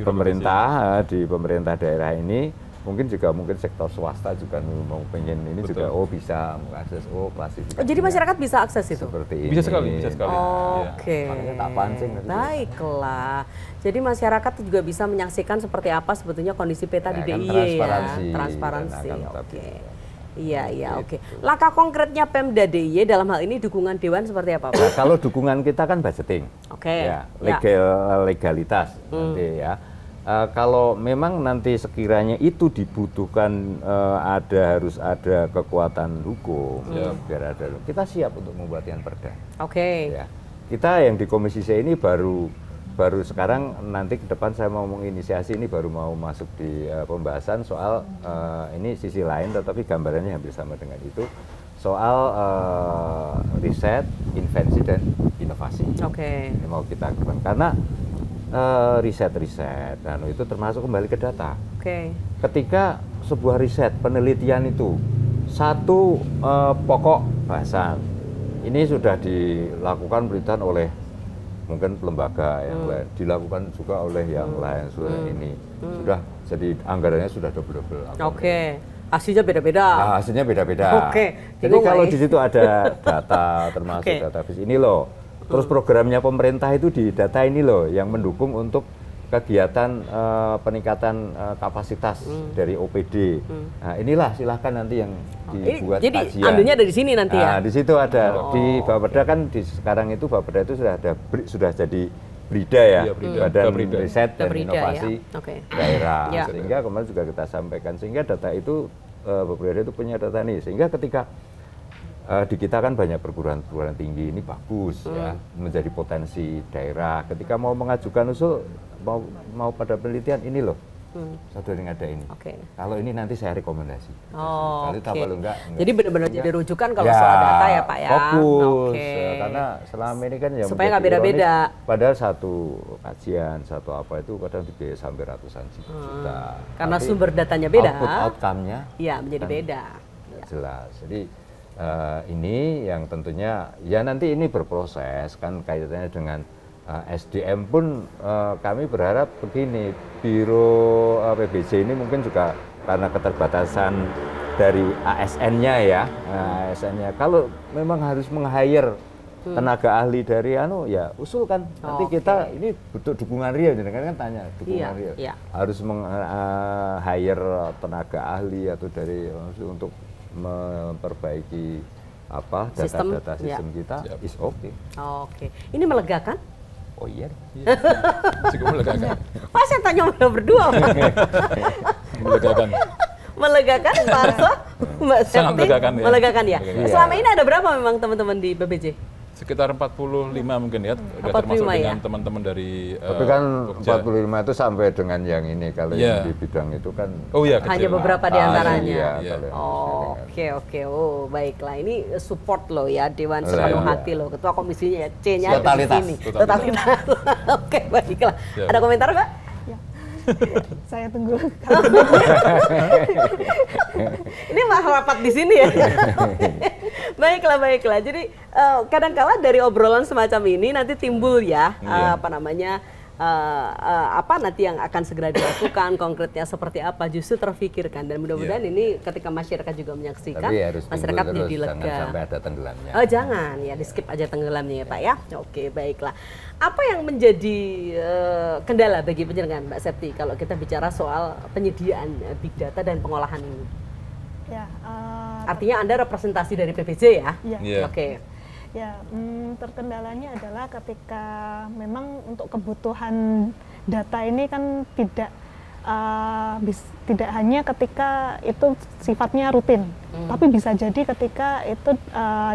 pemerintah daerah ini mungkin sektor swasta juga mau pengen ini juga bisa mengakses klasifikasi. Jadi masyarakat bisa akses itu. Seperti ini. Bisa sekali. Makanya tak pancing. Baiklah. Jadi masyarakat juga bisa menyaksikan seperti apa sebetulnya kondisi peta di DIY ya. Transparansi. Iya. Langkah konkretnya Pemda DIY dalam hal ini dukungan Dewan seperti apa, Pak? Nah, kalau dukungan kita kan budgeting. Legalitas nanti ya. Kalau memang nanti sekiranya itu dibutuhkan harus ada kekuatan hukum, biar ada, kita siap untuk membuatkan perda. Ya. Kita yang di Komisi C ini baru sekarang, nanti ke depan saya mau menginisiasi ini, baru mau masuk di pembahasan soal ini sisi lain, tetapi gambarannya hampir sama dengan itu, soal riset, invensi dan inovasi. Ini mau kita kembangkan karena riset dan itu termasuk kembali ke data. Ketika sebuah riset penelitian itu satu pokok bahasan ini sudah dilakukan penelitian oleh mungkin lembaga yang lain, dilakukan juga oleh yang lain, sudah jadi anggarannya sudah double. Hasilnya beda-beda. Hasilnya beda-beda. Jadi kalau di situ ada data, termasuk database ini loh. Terus programnya pemerintah itu di data ini loh yang mendukung untuk kegiatan peningkatan kapasitas dari OPD. Nah, inilah silahkan nanti yang dibuat jadi kajian. Jadi ambilnya dari sini nanti ya? Di situ ada, di Bapeda kan sekarang itu Bapeda itu sudah jadi BRIDA ya, Badan Riset dan Inovasi Daerah. Sehingga kemarin juga kita sampaikan, sehingga data itu Bapeda itu punya data ini, sehingga ketika di kita kan banyak perguruan tinggi, ini bagus ya, menjadi potensi daerah. Ketika mau mengajukan usul, mau pada penelitian ini loh, satu yang ada ini. Kalau ini nanti saya rekomendasi. Kalau enggak. Jadi benar-benar jadi rujukan kalau soal data ya Pak ya. Fokus, karena selama ini kan ya supaya nggak beda-beda. Padahal satu kajian, satu apa itu kadang dibiayai sampai ratusan juta. Karena sumber datanya beda. Outcome-nya menjadi beda. Jelas. Jadi ini yang tentunya ya nanti ini berproses kan kaitannya dengan SDM pun kami berharap begini, Biro PBJ ini mungkin juga karena keterbatasan dari ASN-nya ya, ASN-nya kalau memang harus meng-hire tenaga ahli dari ya usulkan. Nanti kita ini butuh dukungan real, kan tanya dukungan real. Harus hire tenaga ahli atau dari untuk memperbaiki data-data sistem kita is okay. Oke. Ini melegakan? Oh iya. Cukup melegakan. Pas saya tanya mereka berdua. Melegakan. Melegakan, Pak Arso, Mbak Septi? Sangat melegakan ya. Melegakan ya. Selama ini ada berapa memang teman-teman di BPJ? Sekitar 45 mungkin ya, udah termasuk dengan teman-teman dari tapi kan 45 itu sampai dengan yang ini, kalau yang di bidang itu kan hanya beberapa di antaranya. Oke. Oh, baiklah. Ini support loh ya, Dewan sepenuh hati loh. Ketua komisinya ya, C-nya di sini. Totalitas. Oke, baiklah. Ada komentar, Mbak? Saya tunggu. Ini mah rapat di sini ya. Baiklah. Jadi kadang-kala dari obrolan semacam ini nanti timbul ya apa nanti yang akan segera dilakukan, konkretnya seperti apa, justru terfikirkan, dan mudah-mudahan ini ketika masyarakat juga menyaksikan, masyarakat jadi lega. Jangan sampai ada tenggelamnya. Oh jangan, ya di skip aja tenggelamnya ya Pak ya. Oke, baiklah. Apa yang menjadi kendala bagi penyelenggara, Mbak Septi, kalau kita bicara soal penyediaan big data dan pengolahan ini? Ya, artinya Anda representasi dari PPJ ya? Iya. Oke. Ya, terkendalanya adalah ketika memang untuk kebutuhan data ini kan tidak hanya ketika itu sifatnya rutin, tapi bisa jadi ketika itu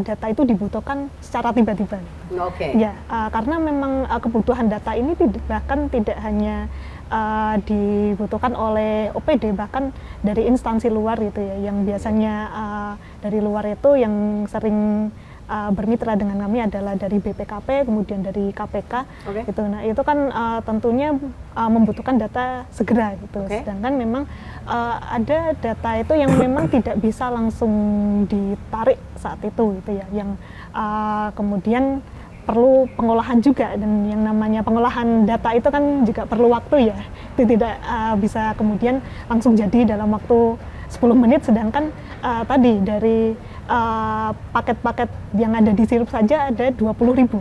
data itu dibutuhkan secara tiba-tiba. Ya, karena memang kebutuhan data ini bahkan tidak hanya dibutuhkan oleh OPD, bahkan dari instansi luar gitu ya, yang biasanya dari luar itu yang sering bermitra dengan kami adalah dari BPKP, kemudian dari KPK, gitu. Nah itu kan tentunya membutuhkan data segera gitu. Sedangkan memang ada data itu yang memang tidak bisa langsung ditarik saat itu gitu ya, yang kemudian perlu pengolahan juga, dan yang namanya pengolahan data itu kan juga perlu waktu ya, itu tidak bisa kemudian langsung jadi dalam waktu 10 menit, sedangkan tadi dari paket-paket yang ada di sirup saja ada 20.000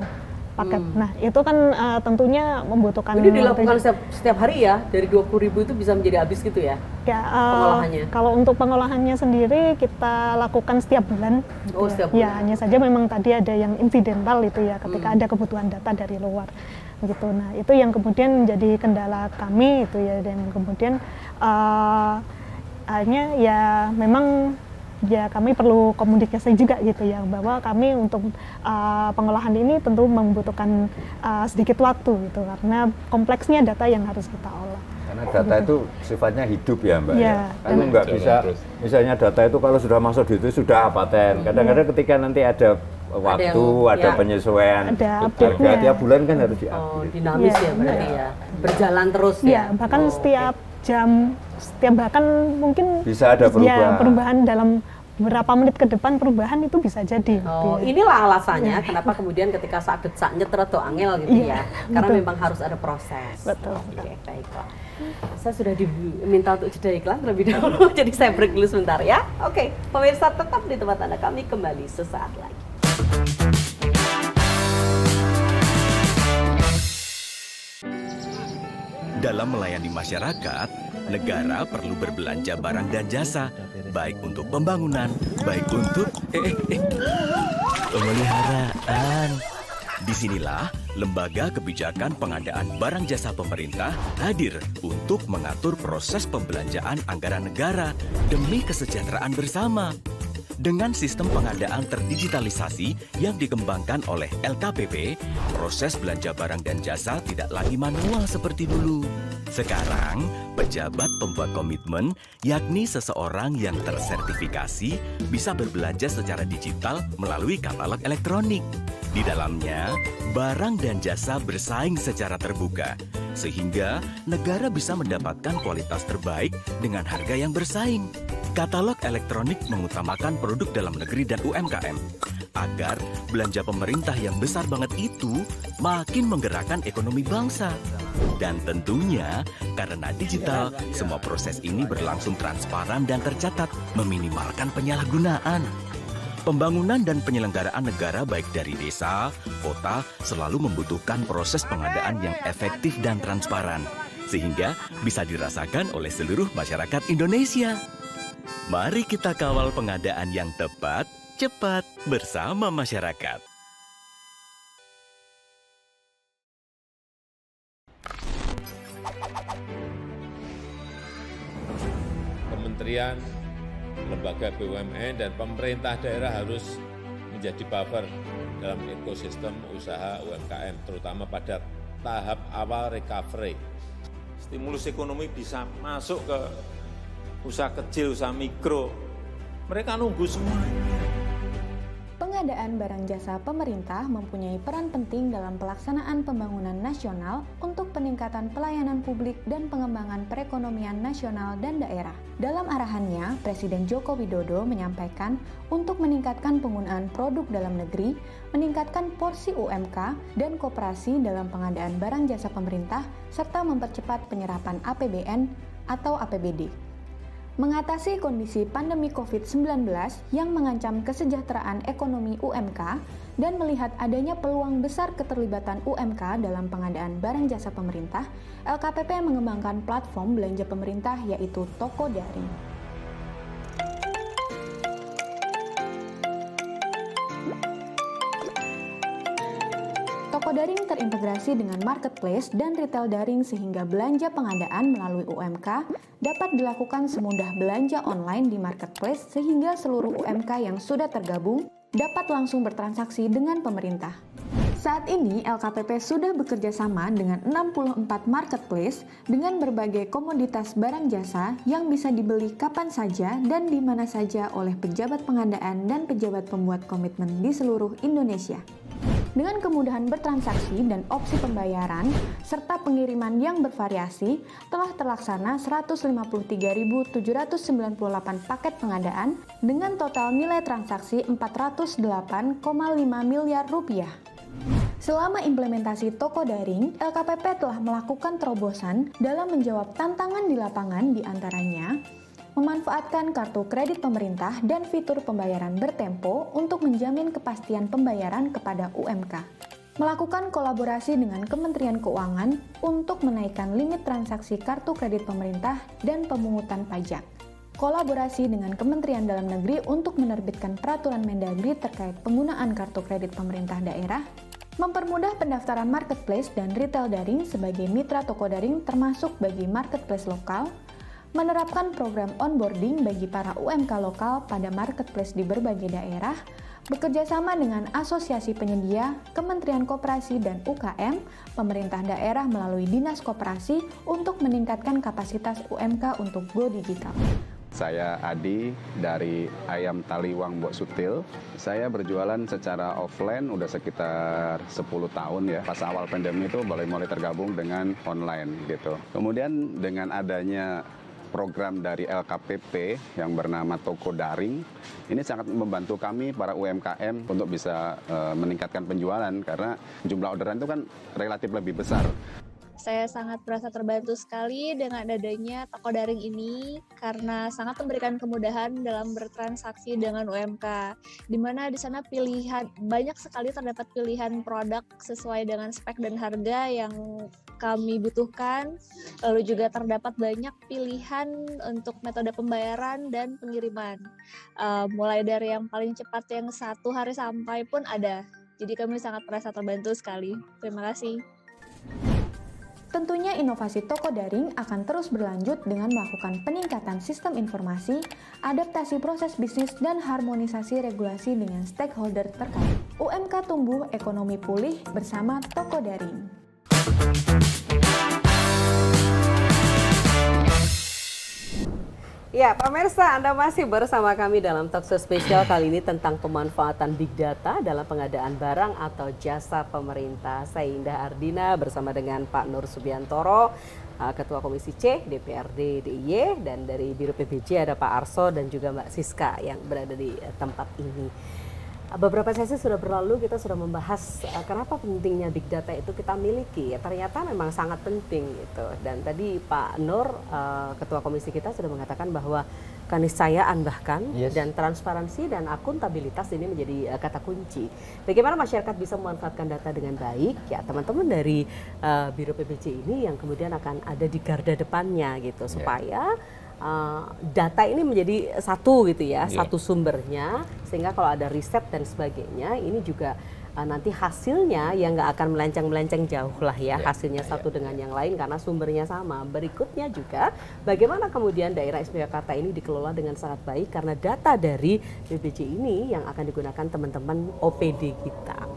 paket. Nah itu kan tentunya membutuhkan. Ini dilakukan setiap hari ya, dari 20.000 itu bisa menjadi habis gitu ya? Ya, pengolahannya. Kalau untuk pengolahannya sendiri kita lakukan setiap bulan. Setiap bulan. Ya, hanya saja memang tadi ada yang insidental itu ya, ketika ada kebutuhan data dari luar. Gitu. Nah itu yang kemudian menjadi kendala kami itu ya, dan kemudian akhirnya ya memang ya kami perlu komunikasi juga gitu ya, bahwa kami untuk pengolahan ini tentu membutuhkan sedikit waktu gitu, karena kompleksnya data yang harus kita olah. Karena data itu sifatnya hidup ya Mbak ya. Kan nggak bisa, misalnya data itu kalau sudah masuk di itu sudah paten. Kadang-kadang ketika nanti ada waktu, ada penyesuaian, ada harga tiap bulan kan harus diupdate. Dinamis ya berarti ya, berjalan terus ya. Ya, bahkan setiap jam, bahkan mungkin bisa ada perubahan. Ya, perubahan dalam beberapa menit ke depan, perubahan itu bisa jadi. Inilah alasannya kenapa kemudian ketika saat nyeter atau angel gitu ya, karena memang harus ada proses. Betul. Oke, baiklah. Saya sudah diminta untuk jeda iklan terlebih dahulu, jadi saya break dulu sebentar ya. Oke, pemirsa tetap di tempat Anda, kami kembali sesaat lagi. Dalam melayani masyarakat, negara perlu berbelanja barang dan jasa, baik untuk pembangunan, baik untuk pemeliharaan. Disinilah Lembaga Kebijakan Pengadaan Barang Jasa Pemerintah hadir untuk mengatur proses pembelanjaan anggaran negara demi kesejahteraan bersama. Dengan sistem pengadaan terdigitalisasi yang dikembangkan oleh LKPP, proses belanja barang dan jasa tidak lagi manual seperti dulu. Sekarang, pejabat pembuat komitmen, yakni seseorang yang tersertifikasi, bisa berbelanja secara digital melalui katalog elektronik. Di dalamnya, barang dan jasa bersaing secara terbuka, sehingga negara bisa mendapatkan kualitas terbaik dengan harga yang bersaing. Katalog elektronik mengutamakan produk dalam negeri dan UMKM, agar belanja pemerintah yang besar banget itu makin menggerakkan ekonomi bangsa. Dan tentunya, karena digital, semua proses ini berlangsung transparan dan tercatat, meminimalkan penyalahgunaan. Pembangunan dan penyelenggaraan negara baik dari desa, kota selalu membutuhkan proses pengadaan yang efektif dan transparan, sehingga bisa dirasakan oleh seluruh masyarakat Indonesia. Mari kita kawal pengadaan yang tepat, cepat bersama masyarakat. Kementerian, lembaga BUMN, dan pemerintah daerah harus menjadi buffer dalam ekosistem usaha UMKM, terutama pada tahap awal recovery. Stimulus ekonomi bisa masuk ke usaha kecil, usaha mikro. Mereka nunggu semuanya. Pengadaan barang jasa pemerintah mempunyai peran penting dalam pelaksanaan pembangunan nasional untuk peningkatan pelayanan publik dan pengembangan perekonomian nasional dan daerah. Dalam arahannya, Presiden Joko Widodo menyampaikan untuk meningkatkan penggunaan produk dalam negeri, meningkatkan porsi UMK dan koperasi dalam pengadaan barang jasa pemerintah, serta mempercepat penyerapan APBN atau APBD. Mengatasi kondisi pandemi COVID-19 yang mengancam kesejahteraan ekonomi UMK dan melihat adanya peluang besar keterlibatan UMK dalam pengadaan barang jasa pemerintah, LKPP mengembangkan platform belanja pemerintah yaitu Toko Daring. Toko daring terintegrasi dengan marketplace dan retail daring sehingga belanja pengadaan melalui UMK dapat dilakukan semudah belanja online di marketplace sehingga seluruh UMK yang sudah tergabung dapat langsung bertransaksi dengan pemerintah. Saat ini LKPP sudah bekerja sama dengan 64 marketplace dengan berbagai komoditas barang jasa yang bisa dibeli kapan saja dan di mana saja oleh pejabat pengadaan dan pejabat pembuat komitmen di seluruh Indonesia. Dengan kemudahan bertransaksi dan opsi pembayaran, serta pengiriman yang bervariasi, telah terlaksana 153.798 paket pengadaan dengan total nilai transaksi 408,5 miliar rupiah. Selama implementasi toko daring, LKPP telah melakukan terobosan dalam menjawab tantangan di lapangan di antaranya memanfaatkan kartu kredit pemerintah dan fitur pembayaran bertempo untuk menjamin kepastian pembayaran kepada UMK. Melakukan kolaborasi dengan Kementerian Keuangan untuk menaikkan limit transaksi kartu kredit pemerintah dan pemungutan pajak. Kolaborasi dengan Kementerian Dalam Negeri untuk menerbitkan peraturan Mendagri terkait penggunaan kartu kredit pemerintah daerah. Mempermudah pendaftaran marketplace dan retail daring sebagai mitra toko daring termasuk bagi marketplace lokal. Menerapkan program onboarding bagi para UMK lokal pada marketplace di berbagai daerah, bekerjasama dengan asosiasi penyedia, Kementerian Koperasi dan UKM, pemerintah daerah melalui Dinas Koperasi untuk meningkatkan kapasitas UMK untuk go digital. Saya Adi dari Ayam Taliwang Mbok Sutil. Saya berjualan secara offline udah sekitar 10 tahun ya. Pas awal pandemi itu mulai tergabung dengan online gitu. Kemudian dengan adanya program dari LKPP yang bernama Toko Daring, ini sangat membantu kami para UMKM untuk bisa meningkatkan penjualan karena jumlah orderan itu kan relatif lebih besar. Saya sangat merasa terbantu sekali dengan adanya toko daring ini karena sangat memberikan kemudahan dalam bertransaksi dengan UMK, di mana di sana banyak sekali terdapat pilihan produk sesuai dengan spek dan harga yang kami butuhkan, lalu juga terdapat banyak pilihan untuk metode pembayaran dan pengiriman, mulai dari yang paling cepat yang 1 hari sampai pun ada. Jadi kami sangat merasa terbantu sekali. Terima kasih. Tentunya inovasi toko daring akan terus berlanjut dengan melakukan peningkatan sistem informasi, adaptasi proses bisnis, dan harmonisasi regulasi dengan stakeholder terkait. UMK tumbuh, ekonomi pulih bersama toko daring. Ya, pemirsa, Anda masih bersama kami dalam talkshow spesial kali ini tentang pemanfaatan Big Data dalam pengadaan barang atau jasa pemerintah. Saya Indah Ardina bersama dengan Pak Nur Subiantoro, Ketua Komisi C DPRD DIY, dan dari Biro PBJ ada Pak Arso dan juga Mbak Siska yang berada di tempat ini. Beberapa sesi sudah berlalu, kita sudah membahas kenapa pentingnya Big Data itu kita miliki. Ternyata memang sangat penting gitu. Dan tadi Pak Nur, Ketua Komisi kita sudah mengatakan bahwa keniscayaan bahkan, dan transparansi dan akuntabilitas ini menjadi kata kunci. Bagaimana masyarakat bisa memanfaatkan data dengan baik? Ya, teman-teman dari Biro PPJ ini yang kemudian akan ada di garda depannya gitu, supaya data ini menjadi satu gitu ya, satu sumbernya, sehingga kalau ada riset dan sebagainya, ini juga nanti hasilnya yang nggak akan melenceng-melenceng jauh lah ya, hasilnya satu dengan yang lain karena sumbernya sama. Berikutnya juga bagaimana kemudian daerah istimewa Jakarta ini dikelola dengan sangat baik karena data dari BPJ ini yang akan digunakan teman-teman OPD kita.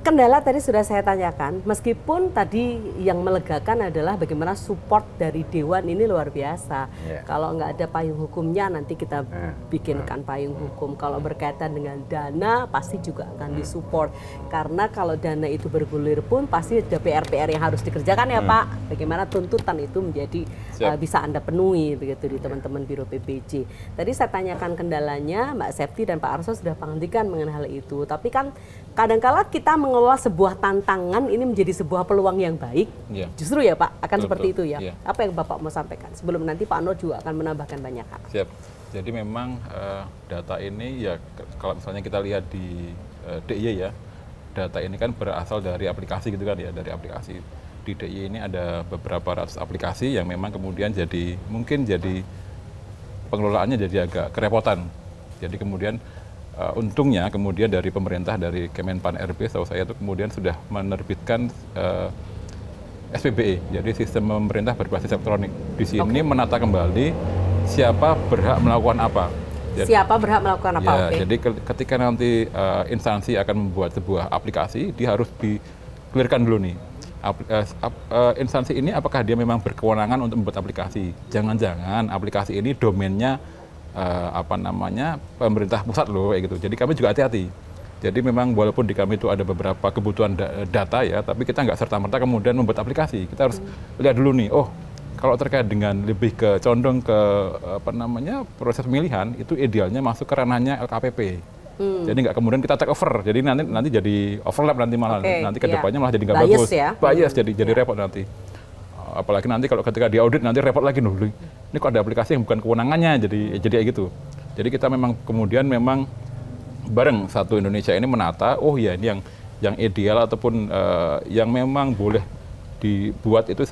Kendala tadi sudah saya tanyakan, meskipun tadi yang melegakan adalah bagaimana support dari Dewan ini luar biasa. Kalau nggak ada payung hukumnya nanti kita bikinkan payung hukum. Kalau berkaitan dengan dana pasti juga akan disupport. Karena kalau dana itu bergulir pun pasti ada PR-PR yang harus dikerjakan ya Pak. Bagaimana tuntutan itu menjadi bisa Anda penuhi begitu di teman-teman Biro PPJ. Tadi saya tanyakan kendalanya, Mbak Septi dan Pak Arso sudah menghentikan mengenai hal itu. Tapi kan kadang-kala kita mengelola sebuah tantangan ini menjadi sebuah peluang yang baik. Justru ya Pak, akan seperti itu ya. Apa yang Bapak mau sampaikan? Sebelum nanti Pak Nur juga akan menambahkan banyak hal. Siap. Jadi memang data ini ya kalau misalnya kita lihat di DIY ya, data ini kan berasal dari aplikasi gitu kan ya, dari aplikasi. Di DIY ini ada beberapa ratus aplikasi yang memang kemudian mungkin jadi pengelolaannya jadi agak kerepotan. Jadi kemudian untungnya kemudian dari pemerintah, dari Kemenpan RB, setahu saya itu kemudian sudah menerbitkan SPBE, jadi sistem pemerintah berbasis elektronik. Di sini menata kembali siapa berhak melakukan apa. Jadi, siapa berhak melakukan apa? Jadi ketika nanti instansi akan membuat sebuah aplikasi, dia harus di-clearkan dulu nih. Instansi ini apakah dia memang berkewenangan untuk membuat aplikasi? Jangan-jangan aplikasi ini domainnya pemerintah pusat loh, kayak gitu. Jadi kami juga hati-hati. Jadi memang walaupun di kami itu ada beberapa kebutuhan data ya, tapi kita nggak serta-merta kemudian membuat aplikasi. Kita harus lihat dulu nih, kalau terkait dengan lebih condong ke proses pemilihan, itu idealnya masuk ke ranahnya LKPP. Jadi nggak kemudian kita take over. Jadi nanti jadi overlap nanti malah nanti kedepannya malah jadi nggak bagus. Bias jadi repot nanti. Apalagi nanti kalau ketika diaudit nanti repot lagi nih. Ini kok ada aplikasi yang bukan kewenangannya, jadi kayak gitu. Jadi kita memang kemudian bareng satu Indonesia ini menata, ini yang ideal ataupun yang memang boleh dibuat itu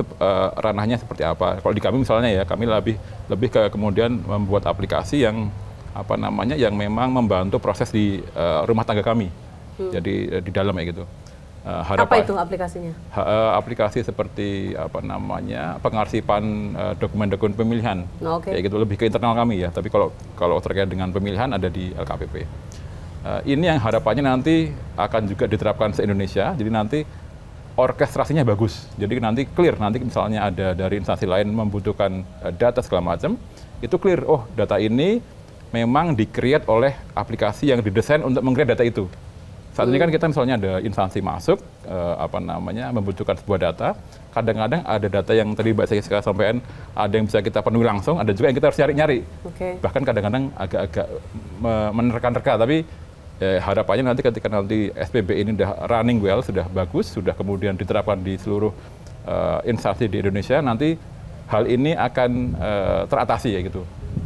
ranahnya seperti apa. Kalau di kami misalnya ya, kami lebih ke kemudian membuat aplikasi yang yang memang membantu proses di rumah tangga kami. Jadi di dalam ya gitu. Apa itu aplikasinya? Aplikasi seperti pengarsipan dokumen-dokumen pemilihan, kayak gitu, lebih ke internal kami ya. Tapi kalau terkait dengan pemilihan ada di LKPP. Ini yang harapannya nanti akan juga diterapkan se-Indonesia. Jadi nanti orkestrasinya bagus. Jadi nanti clear. Nanti misalnya ada dari instansi lain membutuhkan data segala macam, itu clear. Data ini memang di-create oleh aplikasi yang didesain untuk meng-create data itu. Saat ini kan kita misalnya ada instansi masuk, membutuhkan sebuah data. Kadang-kadang ada data yang tadi Mbak saya sampaikan, ada yang bisa kita penuhi langsung, ada juga yang kita harus nyari-nyari. Bahkan kadang-kadang agak-agak menerka-nerka, tapi harapannya nanti ketika nanti SPB ini sudah running well, sudah bagus, sudah kemudian diterapkan di seluruh instansi di Indonesia, nanti hal ini akan teratasi ya gitu.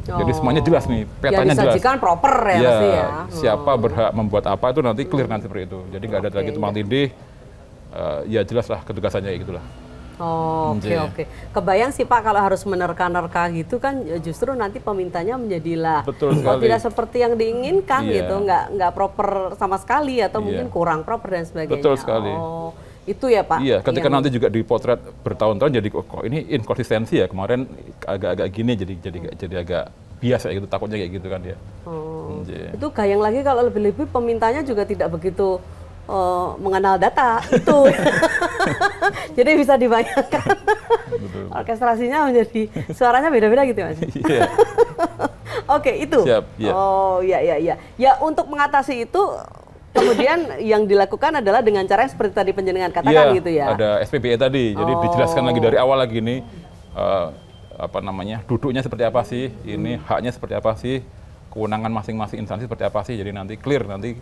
Jadi semuanya jelas nih, petanya jelas. Disajikan proper ya pasti ya. Siapa berhak membuat apa itu nanti clear nanti seperti itu. Jadi nggak ada lagi tumpang tindih, ya jelas lah ketugasannya ya gitulah. Oke. Kebayang sih Pak kalau harus menerka-nerka gitu kan justru nanti pemintanya menjadilah kalau tidak seperti yang diinginkan gitu, nggak proper sama sekali atau mungkin kurang proper dan sebagainya. Betul sekali. Itu ya Pak? Iya, ketika nanti juga dipotret bertahun-tahun jadi kok ini inkonsistensi ya, kemarin agak-agak gini jadi agak biasa gitu, takutnya kayak gitu kan ya. Itu gayang lagi kalau lebih-lebih pemintanya juga tidak begitu mengenal data itu. Jadi bisa dibayangkan orkestrasinya menjadi suaranya beda-beda gitu Mas. Oke, itu. Siap, ya. Ya untuk mengatasi itu kemudian yang dilakukan adalah dengan cara yang seperti tadi penjenengan katakan gitu ya. Ada SPBE tadi, jadi dijelaskan lagi dari awal lagi nih duduknya seperti apa sih, ini haknya seperti apa sih, kewenangan masing-masing instansi seperti apa sih. Jadi nanti clear, nanti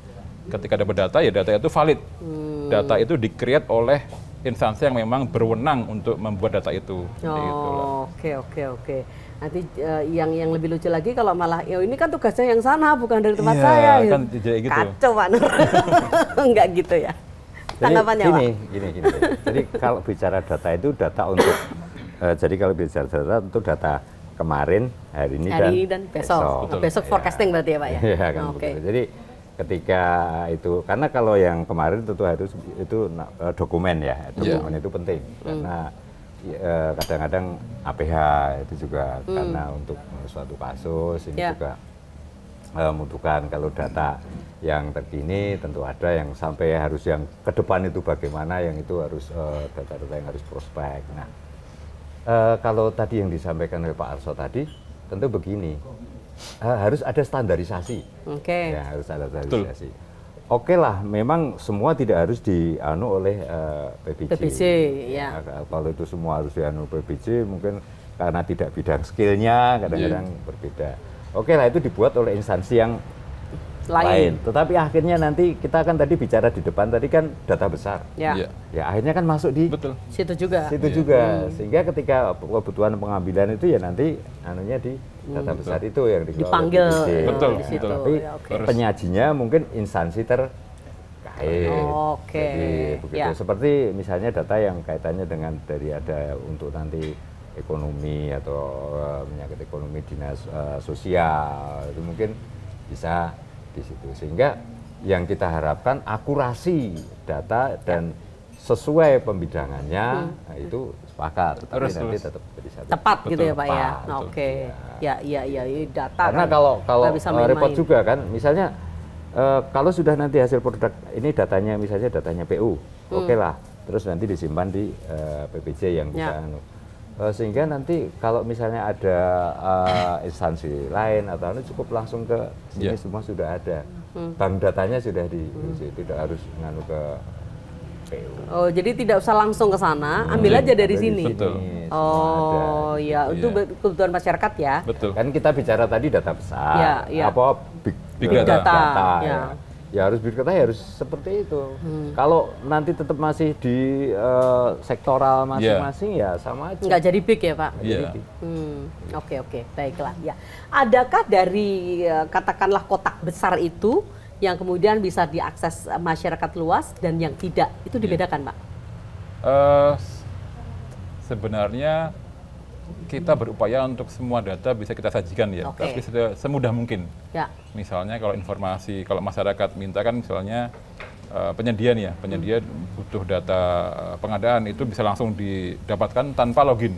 ketika dapat data ya data itu valid. Data itu di-create oleh instansi yang memang berwenang untuk membuat data itu. Oke. Nanti yang lebih lucu lagi kalau malah ini kan tugasnya yang sana bukan dari tempat Iya, saya. kan gitu. Kacau Pak Nur. Enggak gitu ya. Tanggapannya Pak? Gini. Jadi kalau bicara data itu data untuk jadi kalau bicara data untuk data kemarin, hari ini dan besok. Besok forecasting berarti ya Pak ya? Iya kan. Oke. Jadi ketika itu, karena kalau yang kemarin tentu harus itu dokumen ya, dokumen itu penting. Karena kadang-kadang APH itu juga karena untuk suatu kasus ini juga membutuhkan kalau data yang terkini tentu ada yang sampai harus yang ke depan itu bagaimana, yang itu harus data-data yang harus prospek. Nah, kalau tadi yang disampaikan oleh Pak Arso tadi tentu begini, harus ada standarisasi. Ya, harus ada standarisasi. Oke lah, memang semua tidak harus dianu oleh PBJ. Ya. Kalau itu semua harus dianu PBJ, mungkin karena tidak bidang skillnya kadang-kadang berbeda. Oke lah, itu dibuat oleh instansi yang lain. Tetapi akhirnya nanti kita kan tadi bicara di depan tadi kan data besar. Ya akhirnya kan masuk di situ juga. Sehingga ketika kebutuhan pengambilan itu ya nanti anunya di data besar itu yang dipanggil di situ. Tapi penyajinya mungkin instansi terkait. Jadi begitu. Seperti misalnya data yang kaitannya dengan dari ada untuk nanti ekonomi atau menyangkut ekonomi dinas sosial itu mungkin bisa di situ, sehingga yang kita harapkan akurasi data dan sesuai pembidangannya itu sepakat, tapi nanti tetap bisa tepat gitu ya Pak ya. Ya data karena kan kalau repot juga kan, misalnya kalau sudah nanti hasil produk ini datanya misalnya datanya PU, oke lah, terus nanti disimpan di PPJ yang bisa sehingga nanti kalau misalnya ada instansi lain atau cukup langsung ke sini semua sudah ada, bank datanya sudah tidak harus nganu ke PU. Oh, jadi tidak usah langsung ke sana, ambil aja dari sini. Oh iya, itu kebutuhan masyarakat ya. Betul. Kan kita bicara tadi data besar, apa big data. Ya harus big data harus seperti itu. Kalau nanti tetap masih di sektoral masing-masing ya sama aja. Nggak jadi big ya Pak? Oke, baiklah. Ya, adakah dari katakanlah kotak besar itu yang kemudian bisa diakses masyarakat luas dan yang tidak, itu dibedakan Pak? Sebenarnya kita berupaya untuk semua data bisa kita sajikan ya, tapi semudah mungkin. Misalnya kalau informasi, kalau masyarakat minta kan misalnya penyedia nih ya, penyedia butuh data pengadaan itu bisa langsung didapatkan tanpa login.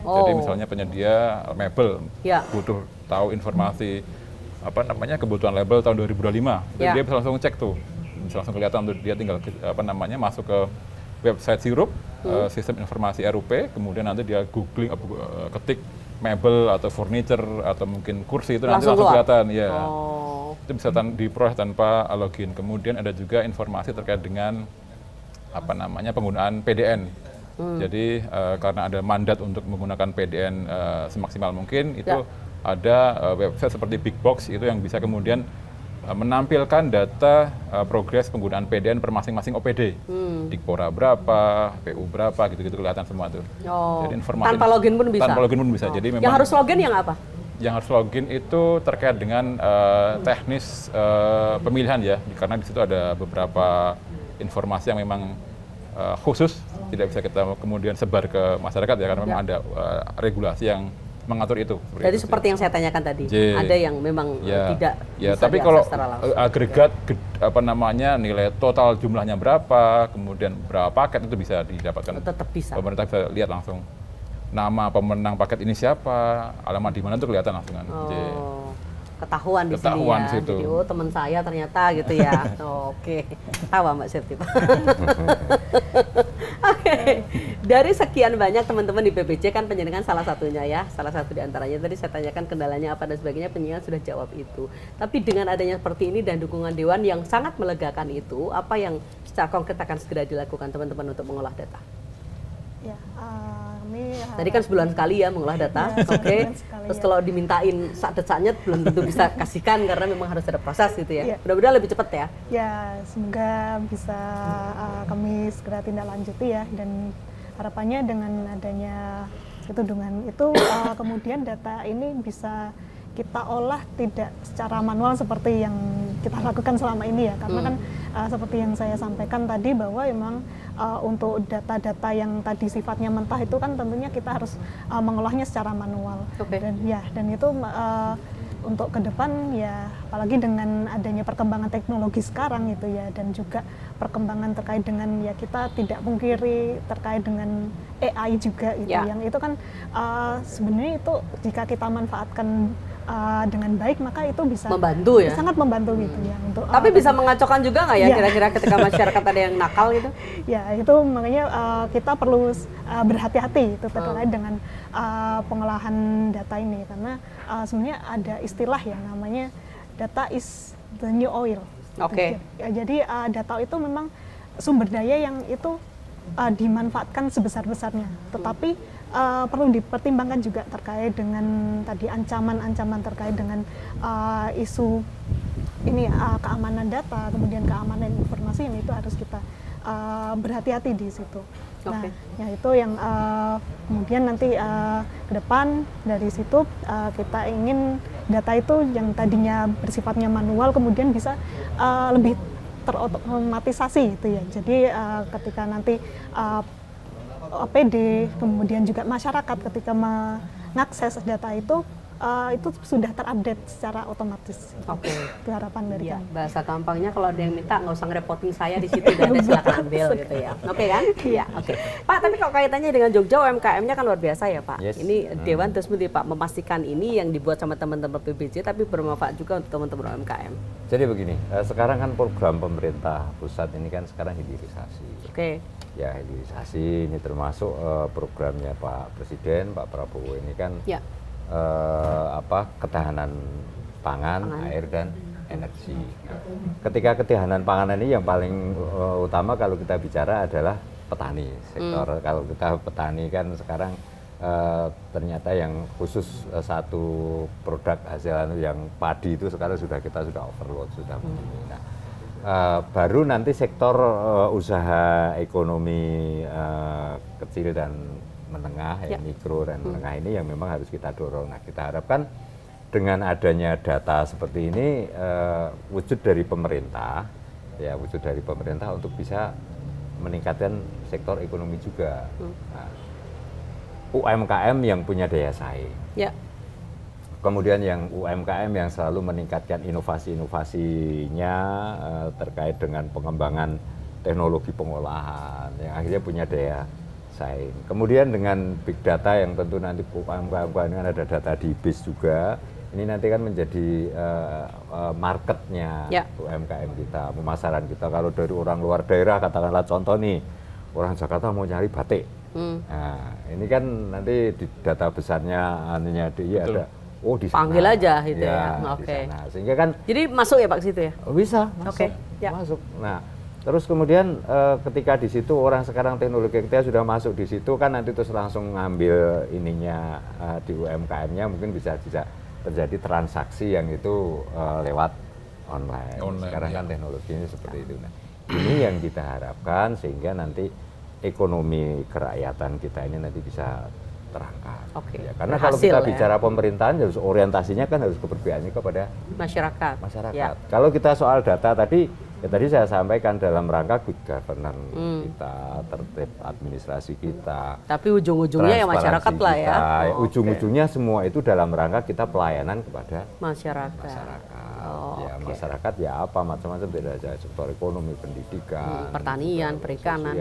Jadi misalnya penyedia mebel butuh tahu informasi kebutuhan label tahun 2025, dia bisa langsung cek tuh, bisa langsung kelihatan, dia tinggal masuk ke website Sirup, sistem informasi RUP, kemudian nanti dia googling, ketik mebel atau furniture atau mungkin kursi, itu nanti langsung kelihatan ya. Itu bisa diproses tanpa login. Kemudian ada juga informasi terkait dengan penggunaan PDN. Jadi karena ada mandat untuk menggunakan PDN semaksimal mungkin, itu ada website seperti Big Box itu yang bisa kemudian menampilkan data progres penggunaan PDN per masing-masing OPD. Dikpora berapa, PU berapa, gitu-gitu kelihatan semua tuh. Jadi informasi tanpa login pun bisa? Tanpa login pun bisa. Jadi memang yang harus login yang apa? Yang harus login itu terkait dengan teknis pemilihan ya, karena di situ ada beberapa informasi yang memang khusus, tidak bisa kita kemudian sebar ke masyarakat ya, karena memang ada regulasi yang mengatur itu. Jadi seperti yang saya tanyakan tadi, ada yang memang tidak bisa tapi kalau agregat nilai total jumlahnya berapa, kemudian berapa paket itu bisa didapatkan. Tetap bisa. Pemerintah bisa lihat langsung nama pemenang paket ini siapa, alamat di mana itu kelihatan langsung kan. Ketahuan di sini ya. Jadi teman saya ternyata gitu ya. Oke. Ketawa Mbak Sirtip. Dari sekian banyak teman-teman di PPJ kan penjaringan salah satunya ya. Salah satu di antaranya tadi saya tanyakan kendalanya apa dan sebagainya, penjaringan sudah jawab itu. Tapi dengan adanya seperti ini dan dukungan Dewan yang sangat melegakan itu, apa yang secara konkret akan segera dilakukan teman-teman untuk mengolah data? Ya, tadi kan sebulan sekali ya mengolah data, terus kalau dimintain saat-saatnya belum tentu bisa kasihkan karena memang harus ada proses gitu ya. Mudah-mudahan lebih cepat ya. Ya, semoga bisa kami segera tindak lanjuti ya, dan harapannya dengan adanya Itu dengan itu kemudian data ini bisa kita olah tidak secara manual seperti yang kita lakukan selama ini ya, karena kan seperti yang saya sampaikan tadi bahwa memang untuk data-data yang tadi sifatnya mentah itu kan tentunya kita harus mengolahnya secara manual. Dan itu untuk ke depan ya, apalagi dengan adanya perkembangan teknologi sekarang gitu ya, dan juga perkembangan terkait dengan ya kita tidak pungkiri terkait dengan AI juga gitu, yang itu kan sebenarnya itu jika kita manfaatkan dengan baik maka itu bisa membantu ya, sangat membantu gitu ya. Untuk tapi bisa mengacaukan juga nggak ya kira-kira ketika masyarakat ada yang nakal gitu? Ya itu makanya kita perlu berhati-hati itu terkait dengan pengolahan data ini, karena sebenarnya ada istilah yang namanya data is the new oil. Jadi data itu memang sumber daya yang itu dimanfaatkan sebesar-besarnya, tetapi perlu dipertimbangkan juga terkait dengan tadi ancaman-ancaman terkait dengan isu ini keamanan data, kemudian keamanan informasi, yang itu harus kita berhati-hati di situ. Nah, ya itu yang kemudian nanti ke depan dari situ kita ingin data itu yang tadinya bersifatnya manual kemudian bisa lebih terotomatisasi gitu ya. Jadi ketika nanti OPD kemudian juga masyarakat ketika mengakses data itu sudah terupdate secara otomatis. Itu harapan dari kami. Bahasa gampangnya kalau ada yang minta nggak usah ngerepotin saya di situ, dan silakan ambil gitu ya. Kan? Iya. Pak, tapi kalau kaitannya dengan Jogja, UMKM-nya kan luar biasa ya Pak. Ini Dewan terus Pak memastikan ini yang dibuat sama teman-teman PBJ tapi bermanfaat juga untuk teman-teman UMKM. Jadi begini, sekarang kan program pemerintah pusat ini kan sekarang hilirisasi. Ya, hilirisasi ini termasuk programnya Pak Presiden, Pak Prabowo ini kan ketahanan pangan, air dan energi. Ketika ketahanan pangan ini yang paling utama kalau kita bicara adalah petani sektor. Kalau kita petani kan sekarang ternyata yang khusus satu produk hasil yang padi itu sekarang kita sudah overload, sudah begini. Nah, baru nanti sektor usaha ekonomi kecil dan menengah, mikro dan menengah ini yang memang harus kita dorong. Nah, kita harapkan dengan adanya data seperti ini wujud dari pemerintah untuk bisa meningkatkan sektor ekonomi juga. Nah, UMKM yang punya daya saing. Kemudian yang UMKM yang selalu meningkatkan inovasi-inovasinya terkait dengan pengembangan teknologi pengolahan yang akhirnya punya daya saing. Kemudian dengan big data yang tentu nanti UMKM ada data di BIS juga, ini nanti kan menjadi marketnya UMKM kita, pemasaran kita. Kalau dari orang luar daerah, katakanlah contoh nih, orang Jakarta mau nyari batik. Nah, ini kan nanti di data besarnya anunya DI ada. Oh, di sana. Panggil aja gitu ya. Sehingga kan jadi masuk ya Pak ke situ ya? Bisa, masuk. Masuk. Nah, terus kemudian ketika di situ orang sekarang teknologi kita sudah masuk di situ kan nanti terus langsung ngambil ininya di UMKM-nya, mungkin bisa terjadi transaksi yang itu lewat online. Sekarang kan teknologi ini seperti itu. Nah, ini yang kita harapkan sehingga nanti ekonomi kerakyatan kita ini nanti bisa terangkat. Ya, karena kalau kita bicara pemerintahan harus orientasinya kan harus keberpihakannya kepada masyarakat. Kalau kita soal data tadi saya sampaikan dalam rangka good governance kita, tertib administrasi kita. Tapi ujung-ujungnya ya masyarakat kita, lah ya. Ujung-ujungnya semua itu dalam rangka kita pelayanan kepada masyarakat. Masyarakat ya apa macam-macam, tidak saja sektor ekonomi, pendidikan, pertanian, perikanan,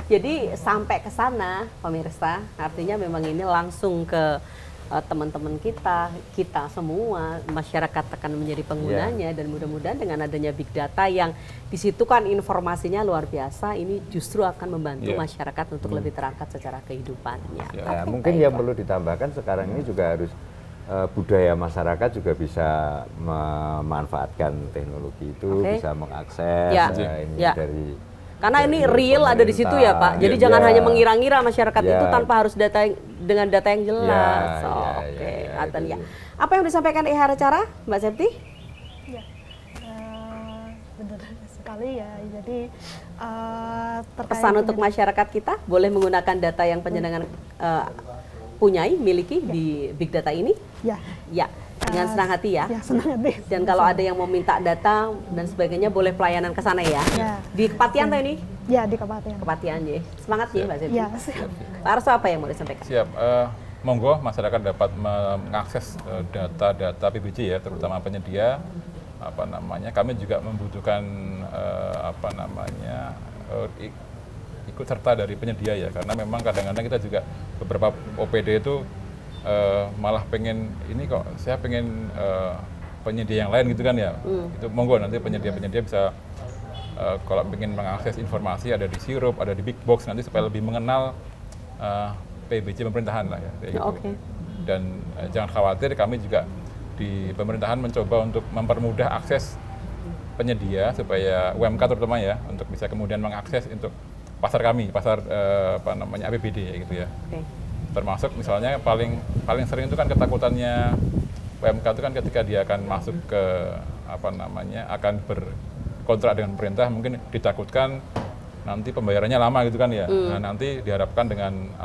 Jadi sampai ke sana pemirsa, artinya memang ini langsung ke teman-teman kita semua, masyarakat akan menjadi penggunanya, dan mudah-mudahan dengan adanya big data yang di situ kan informasinya luar biasa, ini justru akan membantu masyarakat untuk lebih terangkat secara kehidupannya. Mungkin yang perlu ditambahkan sekarang ini juga harus budaya masyarakat juga bisa memanfaatkan teknologi itu, bisa mengakses dari karena ini real ada di situ ya Pak. Jadi jangan hanya mengira-ngira masyarakat itu tanpa harus dengan data yang jelas. Apa yang disampaikan di acara Mbak Septi? Benar. sekali ya. Jadi pesan untuk masyarakat kita boleh menggunakan data yang penjenengan miliki di big data ini? Ya. Ya. Dengan senang hati ya. Ya, senang hati. Dan kalau ada yang mau minta data dan sebagainya boleh pelayanan ke sana ya. Ya. Di Kepatian tuh ini? Ya, di Kepatian. Kepatian ya. Semangat ya Mbak Septi. Ya, siap. Pak Arso apa yang mau disampaikan? Siap. Monggo masyarakat dapat mengakses data-data PBJ ya, terutama penyedia. Kami juga membutuhkan ikut serta dari penyedia ya, karena memang kadang-kadang kita juga beberapa OPD itu malah pengen ini kok saya pengen penyedia yang lain gitu kan ya. Itu monggo nanti penyedia-penyedia bisa kalau pengen mengakses informasi ada di Sirup, ada di Big Box nanti supaya lebih mengenal PBJ pemerintahan lah ya. Gitu. Okay. Dan jangan khawatir, kami juga di pemerintahan mencoba untuk mempermudah akses penyedia supaya UMK terutama ya untuk bisa kemudian mengakses untuk pasar kami, pasar APBD ya gitu ya. Okay. Termasuk misalnya paling sering itu kan ketakutannya UMK itu kan ketika dia akan masuk ke akan berkontrak dengan pemerintah mungkin ditakutkan nanti pembayarannya lama gitu kan ya. Nah, nanti diharapkan dengan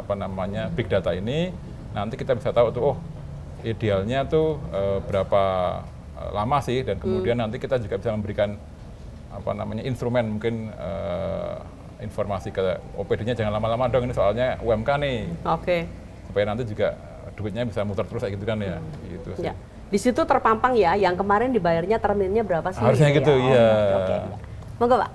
big data ini nanti kita bisa tahu tuh idealnya tuh berapa lama sih, dan kemudian nanti kita juga bisa memberikan instrumen mungkin informasi ke OPD-nya jangan lama-lama dong ini soalnya UMK nih. Oke. Supaya nanti juga duitnya bisa muter terus kayak gitu kan ya. Gitu sih. Ya. Di situ terpampang ya yang kemarin dibayarnya terminnya berapa sih? Harusnya gitu ya. Oke. Monggo Pak.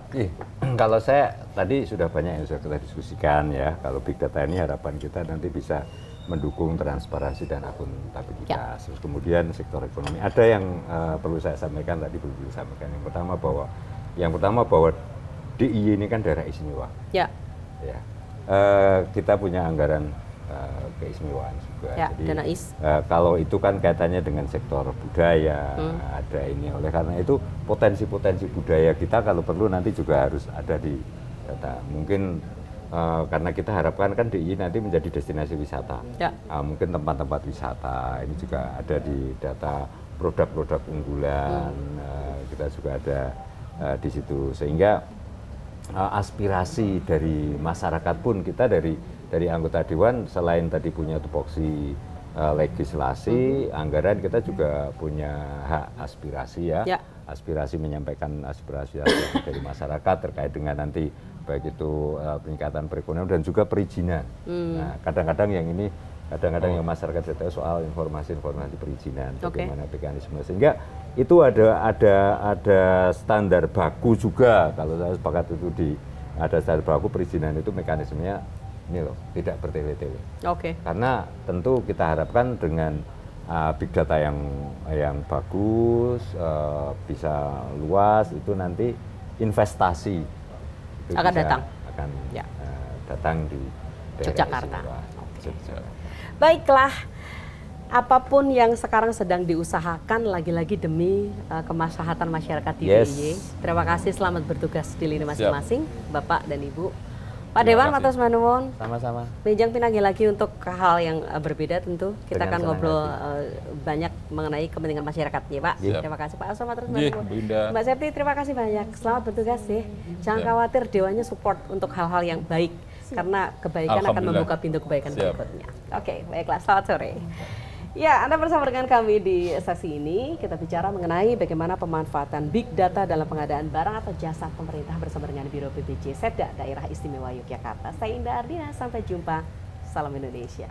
Kalau saya tadi sudah banyak yang sudah kita diskusikan ya. Kalau big data ini harapan kita nanti bisa mendukung transparansi dan akuntabilitas. Terus kemudian sektor ekonomi. Ada yang perlu saya sampaikan tadi belum disampaikan. Yang pertama bahwa DIY ini kan daerah istimewa. Ya. Kita punya anggaran keistimewaan juga. Ya, jadi dana kalau itu kan kaitannya dengan sektor budaya, ada ini. Oleh karena itu potensi-potensi budaya kita kalau perlu nanti juga harus ada di data. Mungkin karena kita harapkan kan DIY nanti menjadi destinasi wisata. Ya. Mungkin tempat-tempat wisata ini juga ada di data produk-produk unggulan. Kita juga ada di situ, sehingga aspirasi dari masyarakat pun kita dari anggota dewan selain tadi punya tupoksi legislasi, anggaran, kita juga punya hak aspirasi ya. Aspirasi, menyampaikan aspirasi dari masyarakat terkait dengan nanti baik itu peningkatan perekonomian dan juga perizinan. Nah, kadang-kadang yang masyarakat saya tahu soal informasi perizinan, bagaimana mekanisme, sehingga itu ada standar baku juga. Kalau saya sepakat itu ada standar baku perizinan itu mekanismenya ini loh, tidak bertele-tele. Karena tentu kita harapkan dengan big data yang bagus, bisa luas, itu nanti investasi itu akan datang di Yogyakarta. Baiklah, apapun yang sekarang sedang diusahakan lagi-lagi demi kemaslahatan masyarakat di DIY. Terima kasih, selamat bertugas di lini masing-masing, Bapak dan Ibu. Pak Dewan, matur nuwun. Sama-sama. Benjang pinanggih lagi untuk hal yang berbeda tentu. Kita akan ngobrol banyak mengenai kepentingan masyarakatnya, Pak. Terima kasih Pak Arso, matur nuwun. Mbak Septi, terima kasih banyak. Selamat bertugas ya. Jangan khawatir, Dewanya support untuk hal-hal yang baik. Karena kebaikan akan membuka pintu kebaikan berikutnya. Oke, baiklah. Selamat sore. Ya, Anda bersama dengan kami di sesi ini. Kita bicara mengenai bagaimana pemanfaatan big data dalam pengadaan barang atau jasa pemerintah bersama dengan Biro PBJ Setda Daerah Istimewa Yogyakarta. Saya Indah Ardina, sampai jumpa. Salam Indonesia.